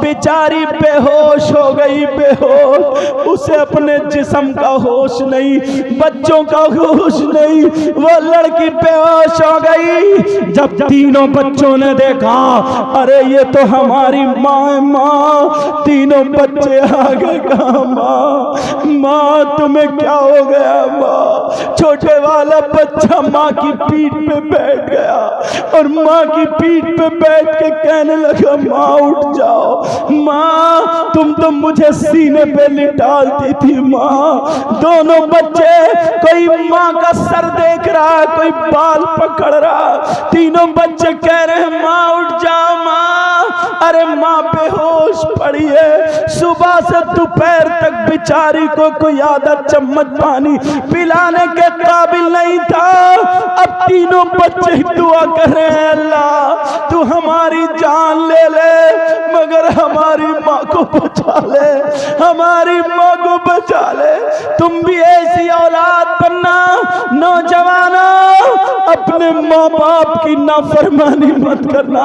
बेचारी बेहोश हो गई, बेहोश, उसे अपने जिस्म का होश नहीं, बच्चों का होश नहीं, वो लड़की बेहोश हो गई। जब तीनों बच्चों ने देखा, अरे ये तो हमारी माँ, माँ, तीनों बच्चे आगे कहा, माँ, माँ तुम्हें क्या हो गया माँ? छोटे वाला बच्चा माँ की पीठ पे बैठ गया और माँ की पीठ पे बैठ के कहने लगा, माँ उठ जाओ, माँ तुम तो मुझे सीने पे लिटालती थी माँ। दोनों बच्चे, कोई माँ का सर देख रहा है, कोई बाल पकड़ रहा, तीनों बच्चे कह रहे हैं माँ उठ जाओ माँ। अरे माँ बेहोश पड़ी है, सुबह से दोपहर तक बेचारी को कोई आधा चम्मच पानी पिलाने के काबिल नहीं था। अब तीनों बच्चे दुआ कर रहे हैं, अल्लाह तू हमारी जान ले ले मगर हमारी माँ को बचा ले, हमारी माँ को बचा ले। तुम भी ऐसी औलाद बनना, नौजवानों अपने माँ बाप की नाफरमानी मत करना।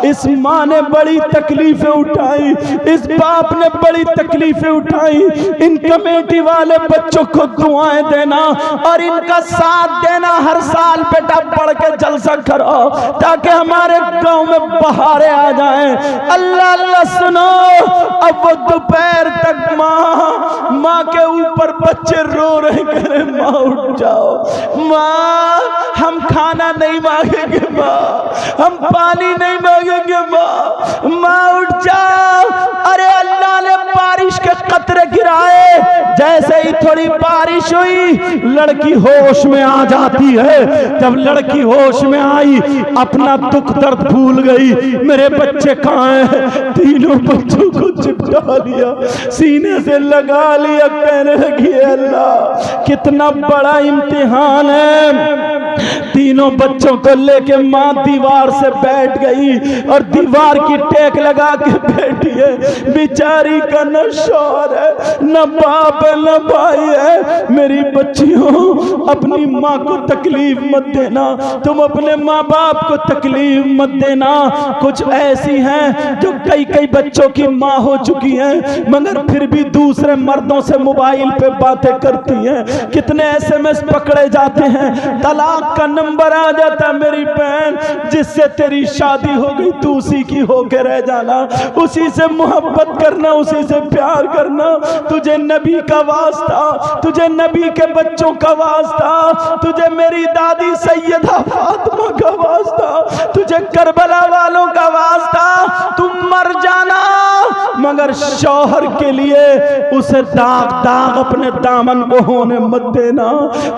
इस माँ ने बड़ी तकलीफें उठाई, इस बाप ने बड़ी तकलीफें उठाई, इन कमेटी वाले बच्चों को दुआएं देना और इनका साथ देना। हर साल बेटा पढ़ के जलसा करो ताकि हमारे गांव में बहारें आ जाएं। अल्लाह अल्लाह सुनो, अब वो दोपहर तक माँ के ऊपर बच्चे रो रहे, करे माँ उठ जाओ माँ, हम खाना नहीं मांगेंगे माँ, हम पानी नहीं मांगेंगे माँ, माँ उठ जाओ। अरे अल्लाह ने बारिश के कतरे गिराए, जैसे ही थोड़ी बारिश हुई लड़की होश में आ जाती है। जब लड़की होश में आई अपना दुख दर्द भूल गई, मेरे बच्चे कहाँ हैं? तीनों बच्चों को चिपटा लिया, सीने से लगा लिया, कहने लगी अल्लाह कितना बड़ा इम्तिहान है। तीनों बच्चों को लेके माँ दीवार से बैठ गई और दीवार की टेक लगा के बैठी है। बेचारी का न शौहर है, न बाप है, न भाई है। मेरी बच्चियों अपनी माँ को तकलीफ मत देना, तुम अपने माँ बाप को तकलीफ मत देना। कुछ ऐसी हैं जो कई कई बच्चों की माँ हो चुकी हैं मगर फिर भी दूसरे मर्दों से मोबाइल पे बातें करती हैं। कितने एसएमएस पकड़े जाते हैं, तलाक का नंबर आ जाता। मेरी बहन जिससे तेरी शादी हो गई तू उसी की होके रह जाना, उसी से मोहब्बत करना, उसी से प्यार करना। तुझे नबी का वास्ता, तुझे नबी के बच्चों का वास्ता, तुझे मेरी दादी सैयदा फातिमा का वास्ता, तुझे करबला वालों का वास्ता, तुम मर जाना मगर शौहर के लिए उसे दाग दाग अपने दामन को होने मत देना।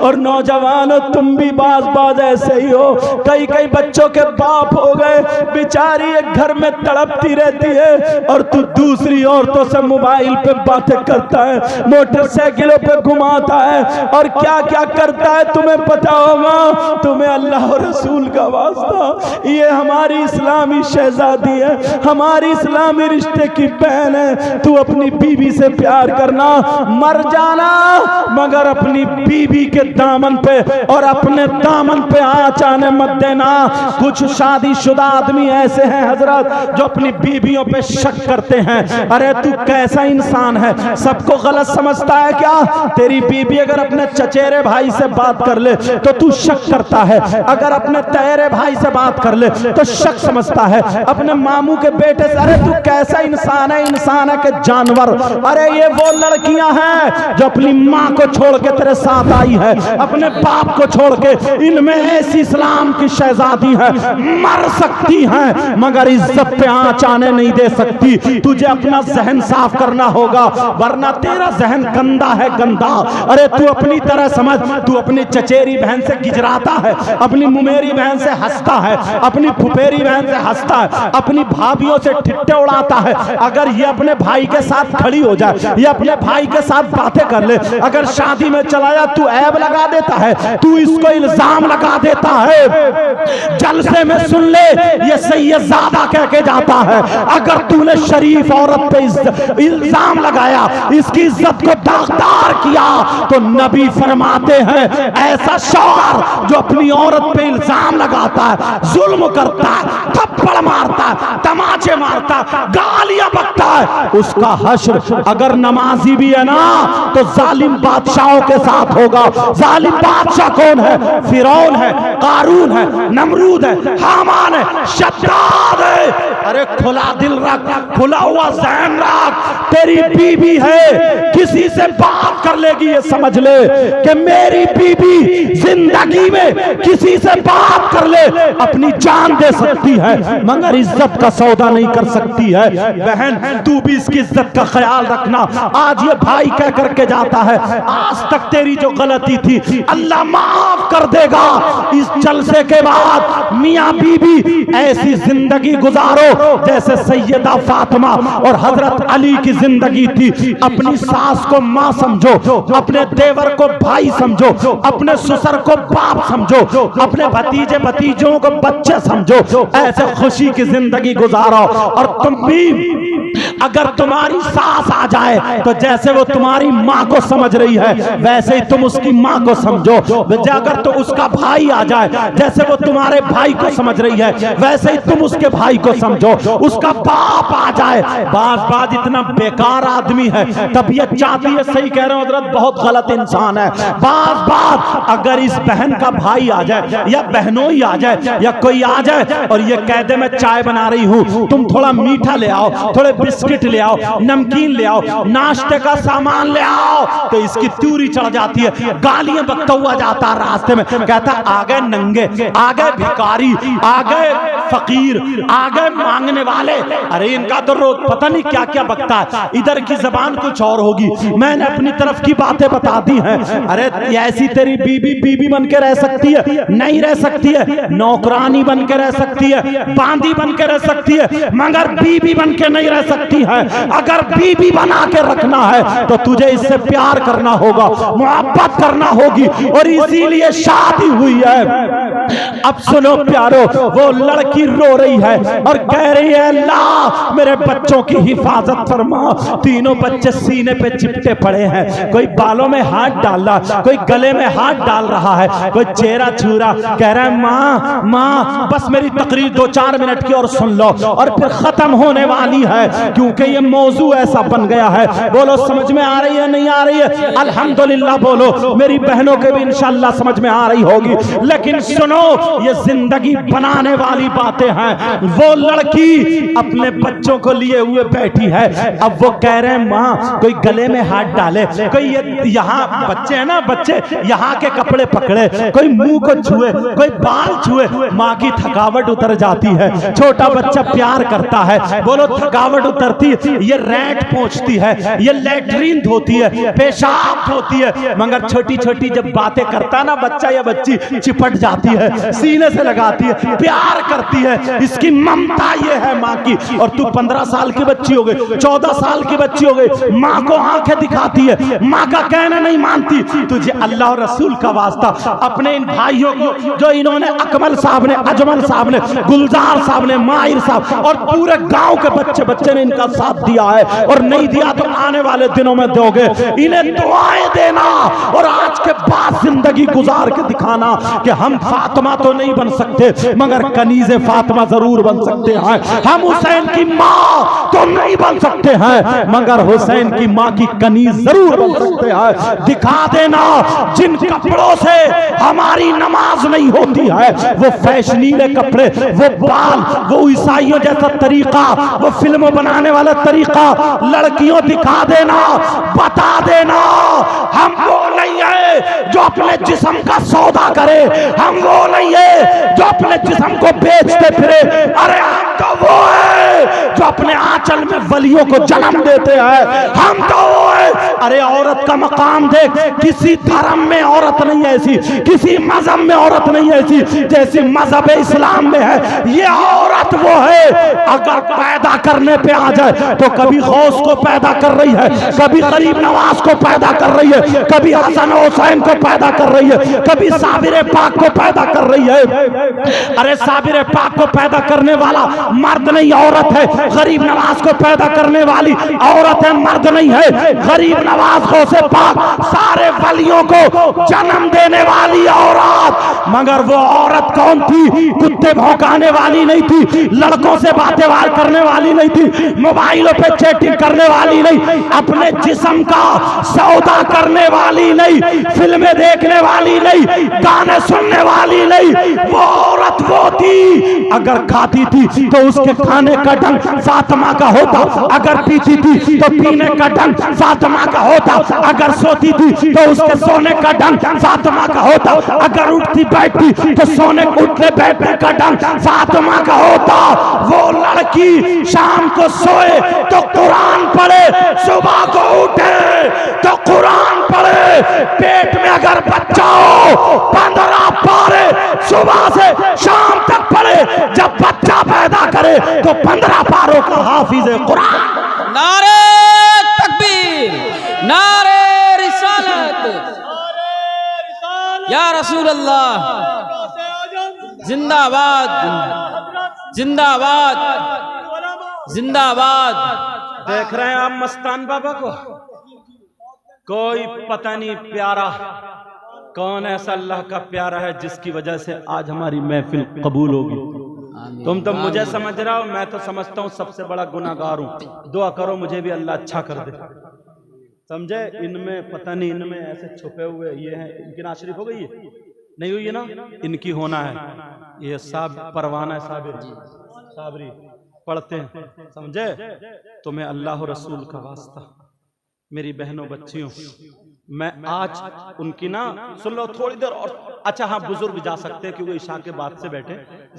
और नौजवानों तुम भी बाज बाज ऐसे ही हो, कई कई बच्चों के बाप हो गए, बेचारी एक घर में तड़पती रहती है और तू दूसरी औरतों से मोबाइल पे बातें करता है, मोटरसाइकिलों पे घुमाता है और क्या क्या करता है तुम्हें पता होगा। तुम्हें अल्लाह और रसूल का वास्ता, ये हमारी इस्लामी शहजादी है, हमारी इस्लामी रिश्ते की बहन है। तू अपनी बीवी से प्यार करना, मर जाना मगर अपनी बीवी के दामन पे और अपने दामन पे आँच आने मत देना। कुछ शादीशुदा आदमी ऐसे हैं हजरत जो अपनी बीवियों पे शक करते हैं। अरे तू कैसा इंसान है, सबको गलत समझता है क्या? तेरी बीवी अगर अपने चचेरे भाई से बात कर ले तो तू शक करता है, अगर अपने तेरे भाई से बात कर ले तो शक समझता है, अपने मामू के बेटे से। अरे तू कैसा इंसान है, इंसान है कि जानवर? अरे ये वो लड़कियां हैं जो अपनी माँ को छोड़ के तेरे साथ आई है, अपने बाप को छोड़ के। इनमें ऐसी इस्लाम की शहजादी है, मर सकती हैं मगर इज्जत पे आँच आने नहीं दे सकती। तुझे अपना जहन साफ करना होगा वरना तेरा जहन गंदा है, गंदा। अरे तू अपनी तरह समझ, तू अपनी चचेरी बहन से गिजराता है, अपनी मुमेरी चचेरी बहन से हंसता है, अपनी फुफेरी बहन से हंसता है, अपनी भाभियों से ठिट्ठे उड़ाता है, अगर ये अपने भाई के साथ खड़ी हो जाए, ये अपने भाई के साथ बातें कर ले, अगर शादी में चलाया तू ऐब लगा देता है, तू इसको इल्जाम लगा देता है, जलसे में सुन ले ये सैयदजादा कह के जाता है, अगर तूने शरीफ औरत पे इल्जाम लगाया, इसकी इज्जत को दागदार किया, तो नबी फरमाते हैं ऐसा शौहर जो अपनी औरत पे इल्जाम लगाता है, जुल्म करता है, थप्पड़ मारता है, तमाचे मारता है, गालियां बकता है, उसका हश्र अगर नमाजी भी है ना तो जालिम बादशाहों के साथ होगा। जालिम बादशाह कौन है? फिरौन है, कारून है, नमरूद है, हामान है, शद्दाद है। अरे खुला दिल रख, खुला हुआ ज़हन रख, तेरी बीबी है, किसी से बात कर लेगी ये समझ ले कि मेरी बीबी जिंदगी में किसी से बात कर ले अपनी जान दे सकती है, मगर इज्जत का सौदा नहीं कर सकती है। बहन तू भी इसकी इज्जत का ख्याल रखना। आज ये भाई कह करके जाता है आज तक तेरी जो गलती थी अल्लाह माफ कर देगा, इस जलसे के बाद मियां बीबी ऐसी जिंदगी गुजारो जैसे सैयदा फातिमा और हजरत अली की जिंदगी थी। अपनी सास को माँ समझो, अपने देवर को भाई समझो, अपने ससुर को बाप समझो, अपने भतीजे भतीजों को बच्चे समझो, ऐसे खुशी की जिंदगी गुजारो। और तुम भी अगर तुम्हारी सास आ जाए तो जैसे वो तुम्हारी माँ को समझ रही है वैसे ही तुम उसकी माँ को समझो। अगर तो उसका भाई आ जाए जैसे वो तुम्हारे भाई को समझ रही है वैसे ही तुम उसके भाई को समझो। उसका बाप आ जाए, बाज इतना बेकार आदमी है, तबीयत चाहती है, सही कह रहे हो हजरत, बहुत गलत इंसान है। बात अगर इस बहन का भाई आ जाए या बहनों ही आ जाए या कोई आ जाए और ये कह दे मैं चाय बना रही हूँ, तुम थोड़ा मीठा ले आओ, थोड़े बिस्किट ले आओ, नमकीन ले आओ, नाश्ते का सामान ले आओ, तो इसकी त्यूरी चढ़ जाती है, गालियां बकता हुआ जाता रास्ते में, कहता आ गए नंगे, आ गए भिखारी, आ गए फकीर, आ गए मांगने वाले। अरे इनका तो रोज पता नहीं क्या क्या बकता है, इधर की जबान कुछ और होगी, मैंने अपनी तरफ की बातें बता दी हैं। अरे ऐसी तेरी बीबी बीबी बन के रह सकती है? नहीं रह सकती है, नौकरानी बन के रह सकती है, बांदी बन के रह सकती है, मगर बीबी बन के नहीं रह सकती है। अगर बीबी बना के रखना है तो तुझे इससे प्यार करना होगा, मोहब्बत करना होगी, और इसीलिए शादी हुई है। अब सुनो प्यारो, वो लड़की रो रही है और कह रही है अल्लाह मेरे बच्चों की हिफाजत फरमा। तीनों बच्चे सीने पे चिपटे पड़े हैं, कोई बालों में हाथ डाल रहा, कोई गले में हाथ डाल रहा है, कोई चेहरा छू रहा, कह रहा है माँ माँ बस मेरी तकरीर 2-4 मिनट की और सुन लो और फिर खत्म होने वाली है, क्योंकि ये मौजू ऐसा बन गया है। बोलो समझ में आ रही है नहीं आ रही है? अल्हम्दुलिल्लाह बोलो, मेरी बहनों के भी इंशाअल्लाह समझ में आ रही होगी। लेकिन सुनो, ये जिंदगी बनाने वाली बातें हैं। वो लड़की अपने बच्चों को लिए हुए बैठी है, अब वो कह रहे हैं माँ कोई गले में हाथ डाले, कोई यहाँ बच्चे हैं ना, बच्चे यहाँ के कपड़े पकड़े, कोई मुंह को छुए, कोई बाल छुए, माँ की थकावट उतर जाती है। छोटा बच्चा प्यार करता है, बोलो थकावट उतरती है, ये रैंट पहुंचती है, ये लैट्रीन धोती है, पेशाब धोती है, मगर छोटी छोटी जब बातें करता ना बच्चा या बच्ची चिपट जाती है, सीने से लगाती है, प्यार करती है। इसकी ममता ये है माँ की। और तू 15 साल की बच्ची हो गई, 14 साल की बच्ची हो गई, माँ को आंखें दिखाती है, माँ का कहना नहीं मानती। तुझे अल्लाह और रसूल का वास्ता अपने इन भाइयों को जो इन्होंने अकमल साहब ने, अजमल साहब ने, गुलजार साहब ने, माहिर साहब और पूरे गांव के बच्चे ने इनका साथ दिया है, और नहीं दिया तो आने वाले दिनों में दोगे, इन्हें दुआएं देना और आज के बाद जिंदगी गुजार के दिखाना कि हम फातिमा तो नहीं बन सकते मगर कनीज़े फातिमा जरूर बन सकते हैं। हम हुसैन की माँ तो नहीं बन सकते हैं मगर हुसैन की माँ की कनीज जरूर बन सकते हैं। दिखा देना जिन कपड़ों से हमारी नमाज नहीं होती है, वो फैशनीले कपड़े, वो बाल, वो ईसाइयों जैसा तरीका, वो फिल्म बनाने वाला तरीका, लड़कियों दिखा देना, बता देना हम वो नहीं है है जो अपने जिस्म का सौदा करे, हम वो नहीं है जो अपने जिस्म को बेचते फिरे। अरे हम तो वो है जो अपने आंचल में वलियों को जन्म देते हैं, हम तो वो है। अरे औरत का मकाम देख, किसी धर्म में औरत नहीं ऐसी, किसी मजहब में औरत नहीं ऐसी जैसी मजहब इस्लाम में है। ये औरत वो है, अगर पैदा करने पे आ जाए तो कभी गौस को पैदा कर रही है, कभी गरीब नवाज को पैदा कर रही है, कभी हसन हुसैन को पैदा कर रही है, कभी साबिर पाक को पैदा कर रही है। अरे साबिर पाक को पैदा करने वाला मर्द नहीं औरत है, गरीब नवाज को पैदा करने वाली औरत है, मर्द नहीं है। गरीब नवाज गौसे पाक सारे वलियों को जन्म देने वाली औरत, मगर वो औरत कौन थी? कुत्ते भौंकाने वाली नहीं थी, लड़कों से बातें वार करने वाली नहीं थी, मोबाइलों पे चैटिंग करने वाली नहीं, अपने जिस्म का सौदा करने वाली नहीं, फिल्में देखने वाली नहीं, गाने सुनने वाली नहीं। वो औरत वो थी, अगर खाती थी तो उसके खाने का ढंग फातिमा का होता, अगर पीती थी तो पीने का ढंग फातिमा का होता, अगर सोती थी तो उसके सोने का ढंग फातिमा का होता, अगर उठती बैठती तो सोने उठने बैठने का ढंग फातिमा का होता। वो लड़की शाम को सोए तो कुरान पढ़े, सुबह को उठे तो कुरान पढ़े, पेट में अगर बच्चा हो 15 पारे सुबह से शाम तक पढ़े, जब बच्चा पैदा करे तो 15 पारों का हाफिज कुरान। नारे तकबीर, नारे रिसालत, या रसूल अल्लाह, जिंदाबाद जिंदाबाद जिंदाबाद। देख रहे हैं आप मस्तान बाबा को, कोई पता नहीं प्यारा कौन ऐसा अल्लाह का प्यारा है जिसकी वजह से आज हमारी महफिल कबूल होगी। तुम तो मुझे समझ रहा हो, मैं तो समझता हूँ सबसे बड़ा गुनाहगार हूँ। दुआ करो मुझे भी अल्लाह अच्छा कर दे, समझे। इनमें पता नहीं, इनमें ऐसे छुपे हुए ये हैं। इनकी नात शरीफ हो गई है? नहीं हुई है ना? इनकी होना है। ये परवाना है, साबरी पढ़ते हैं, समझे। तुम्हें अल्लाह रसूल का वास्ता, मेरी बहनों बच्चियों, मैं आज उनकी ना सुन लो थोड़ी देर और। अच्छा हाँ, बुजुर्ग जा सकते हैं क्योंकि ईशा के बाद से बैठे,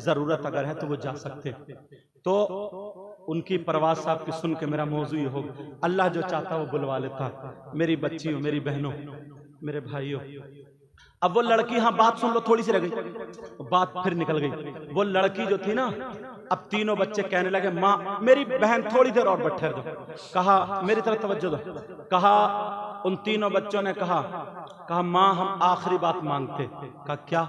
जरूरत अगर है तो वो जा सकते हैं। तो उनकी परवाज़ साहब की सुन के मेरा मौजू ये हो, अल्लाह जो चाहता वो बुलवा लेता। मेरी बच्चियों, मेरी बहनों, मेरे भाइयों, अब वो लड़की, हाँ बात सुन लो, थोड़ी सी रह गई, बात फिर निकल गई। वो लड़की जो थी ना, अब तीनों बच्चे कहने लगे माँ, मेरी बहन थोड़ी देर और बैठे दो। कहा मेरी तरफ तवज्जो दो। कहा उन तीनों बच्चों ने कहा माँ हम आखिरी बात मांगते। कहा क्या?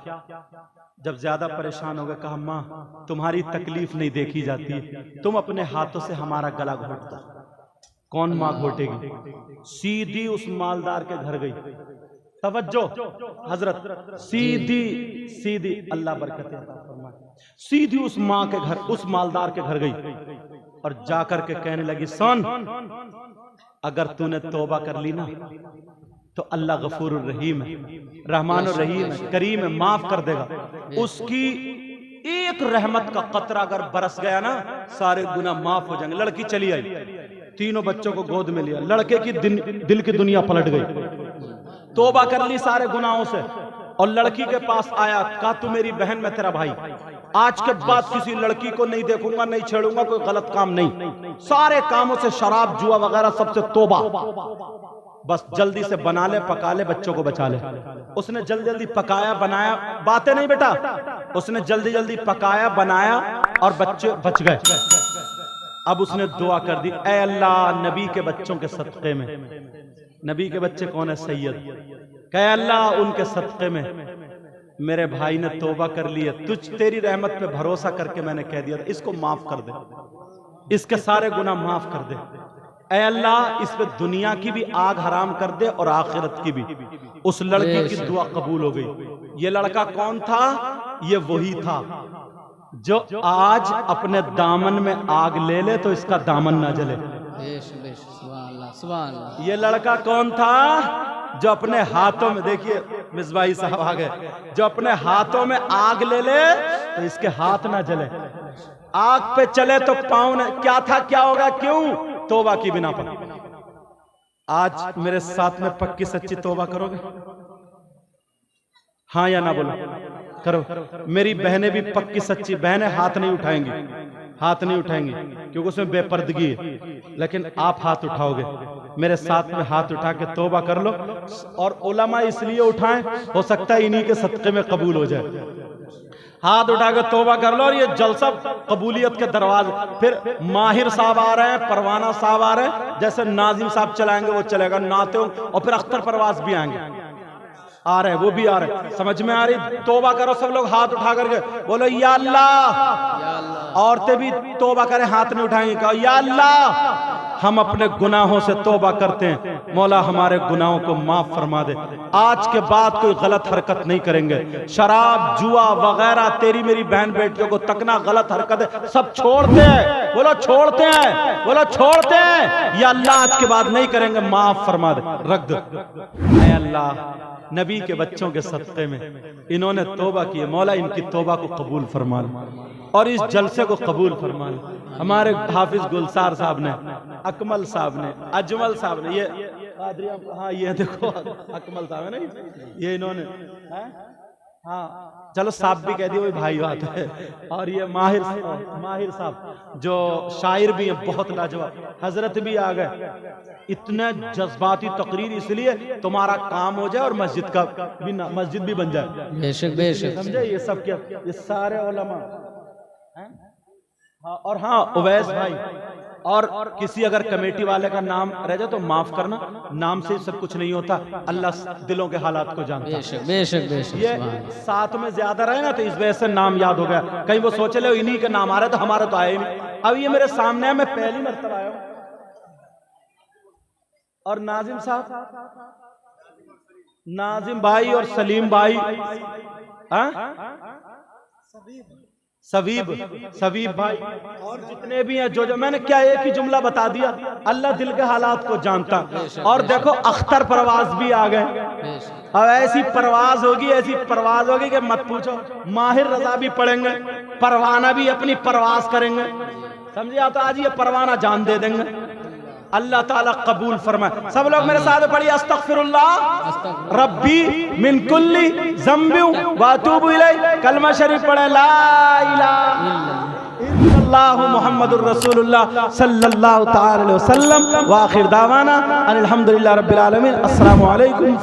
जब ज्यादा परेशान हो गए, कहा माँ तुम्हारी तकलीफ नहीं देखी जाती, तुम अपने हाथों से हमारा गला घोट दो। कौन माँ घोटेगी? सीधी उस मालदार के घर गई। तवज्जो हजरत, सीधी अल्लाह बरकत अता फरमाए, सीधी उस माँ के घर, उस मालदार के घर गई और जाकर के कहने लगी, सुन, अगर तूने तौबा कर ली ना तो अल्लाह गफूर रहीम है, रहमान और रहीम है, करीम है, माफ कर देगा। उसकी एक रहमत का कतरा अगर बरस गया ना, सारे गुनाह माफ हो जाएंगे। लड़की चली आई, तीनों बच्चों को गोद में लिया, लड़के की दिल की दुनिया पलट गई, तौबा कर ली सारे गुनाहों से। और लड़की के पास आया, कहा तू मेरी बहन, मैं तेरा भाई, आज के बाद किसी लड़की को नहीं देखूंगा, नहीं छेड़ूंगा, कोई गलत काम नहीं, सारे कामों से, शराब जुआ वगैरह सबसे तौबा, बस जल्दी से बना ले, पका ले, बच्चों को बचा ले। उसने जल्दी जल्दी पकाया बनाया, बातें नहीं बेटा, उसने जल्दी जल्दी पकाया बनाया और बच्चे बच गए। अब उसने दुआ कर दी, ऐ अल्लाह नबी के बच्चों के सदक़े में, नबी के बच्चे कौन है? सैयद। कहे अल्लाह उनके सदक़े में मेरे भाई ने तौबा कर ली है, तुझ तेरी रहमत पे भरोसा करके मैंने कह दिया था, इसको माफ कर दे, इसके सारे गुनाह माफ कर दे। ऐ अल्लाह इस पे दुनिया की भी आग हराम कर दे और आखिरत की भी। उस लड़की की दुआ कबूल हो गई। ये लड़का कौन था? ये वही था जो आज अपने दामन में आग ले ले तो इसका दामन ना जले। ये लड़का कौन था? जो अपने हाथों में, देखिए मिसबाही साहब आ गए, जो अपने हाथों में आग ले ले तो इसके हाथ ना जले, आग पे चले तो पाँव ने, क्या था क्या होगा, क्यों? तौबा की बिना पर। आज मेरे साथ में पक्की सच्ची तौबा करोगे? हाँ या ना बोलो, करो। मेरी बहनें भी पक्की सच्ची बहनें हाथ नहीं उठाएंगी, हाथ नहीं उठाएंगी क्योंकि उसमें बेपर्दगी है, लेकिन आप हाथ उठाओगे, मेरे साथ में हाथ उठा के तौबा कर लो। और उलमा इसलिए उठाएं, हो सकता है इन्हीं के सदक़े में कबूल हो जाए। हाथ उठा के तौबा कर लो और ये जलसा कबूलियत के दरवाजे। फिर माहिर साहब आ रहे हैं, परवाना साहब आ रहे हैं, जैसे नाजिम साहब चलाएंगे वो चलेगा, नाते हो। और फिर अख्तर परवाज भी आएंगे, आ रहे हैं, वो भी आ रहे हैं। समझ में आ रही? तौबा करो सब लोग हाथ उठा करके बोलो या अल्लाह। औरतें भी तौबा करें, हाथ नहीं उठाएंगे, कहो या अल्लाह हम अपने गुनाहों से तौबा करते हैं, मौला हमारे गुनाहों को माफ फरमा दे। आज के बाद कोई गलत हरकत नहीं करेंगे, शराब जुआ वगैरह तेरी मेरी बहन बेटियों को तकना गलत हरकत है, सब छोड़ते हैं। बोलो छोड़ते हैं, बोलो छोड़ते हैं। या अल्लाह आज के बाद नहीं करेंगे, माफ फरमा दे, रख दो। ऐ अल्लाह नबी के बच्चों के सदक़े में इन्होंने तौबा की, मौला इनकी तौबा को कबूल फरमा ले और इस जलसे को कबूल फरमा ले। हमारे हाफिज गुलसार साहब ने, अकमल साहब ने, अजमल साहब ने, हाँ ये देखो अकमल साहब है ना, ये इन्होंने, हाँ चलो साहब भी कह दिए, वही भाई बात है। और ये माहिर साहब जो शायर भी हैं, बहुत लाजवाब, हजरत भी आ गए। इतने जज्बाती तकरीर, इसलिए तुम्हारा काम हो जाए और मस्जिद का भी मस्जिद भी बन जाए। बेशक बेशक, समझे? ये सब क्या, ये सारे उलमा हैं। हाँ, और हाँ उवैस भाई, और किसी अगर कमेटी वाले का नाम रह जाए तो माफ करना, नाम से सब कुछ नहीं होता, अल्लाह दिलों के हालात को जानता है। बेशक बेशक बेशक। ये साथ में ज्यादा रहे ना तो इस वजह से नाम याद हो गया, कहीं वो सोचे ले इन्हीं के नाम आ रहे तो हमारा तो आए नहीं। अब ये मेरे सामने है, मैं पहली मरतबा आया हूं। और नाजिम साहब, नाजिम भाई और सलीम भाई, सबीब भाई और जितने भी हैं, जो मैंने क्या एक ही जुमला बता दिया, अल्लाह दिल के हालात को जानता। और देखो अख्तर परवाज भी आ गए। अब ऐसी परवाज होगी, ऐसी परवाज होगी कि मत पूछो। माहिर रजा भी पढ़ेंगे, परवाना भी अपनी परवाज करेंगे, समझे? तो आज ये परवाना जान दे देंगे। अल्लाह ताला कबूल फरमाए। सब लोग मेरे साथ पढ़िए, अस्तगफिरुल्लाह रब्बी मिन कुल्ली ज़म्बिन व अतूबु इलैह। कलमा शरीफ पढ़े, ला इलाहा इल्लल्लाहु मुहम्मदुर रसूलुल्लाह सल्लल्लाहु तआला अलैहि वसल्लम। व आखिर दावाना अनिल हम्दुलिल्लाहि रब्बिल आलमीन। अस्सलामु अलैकुम।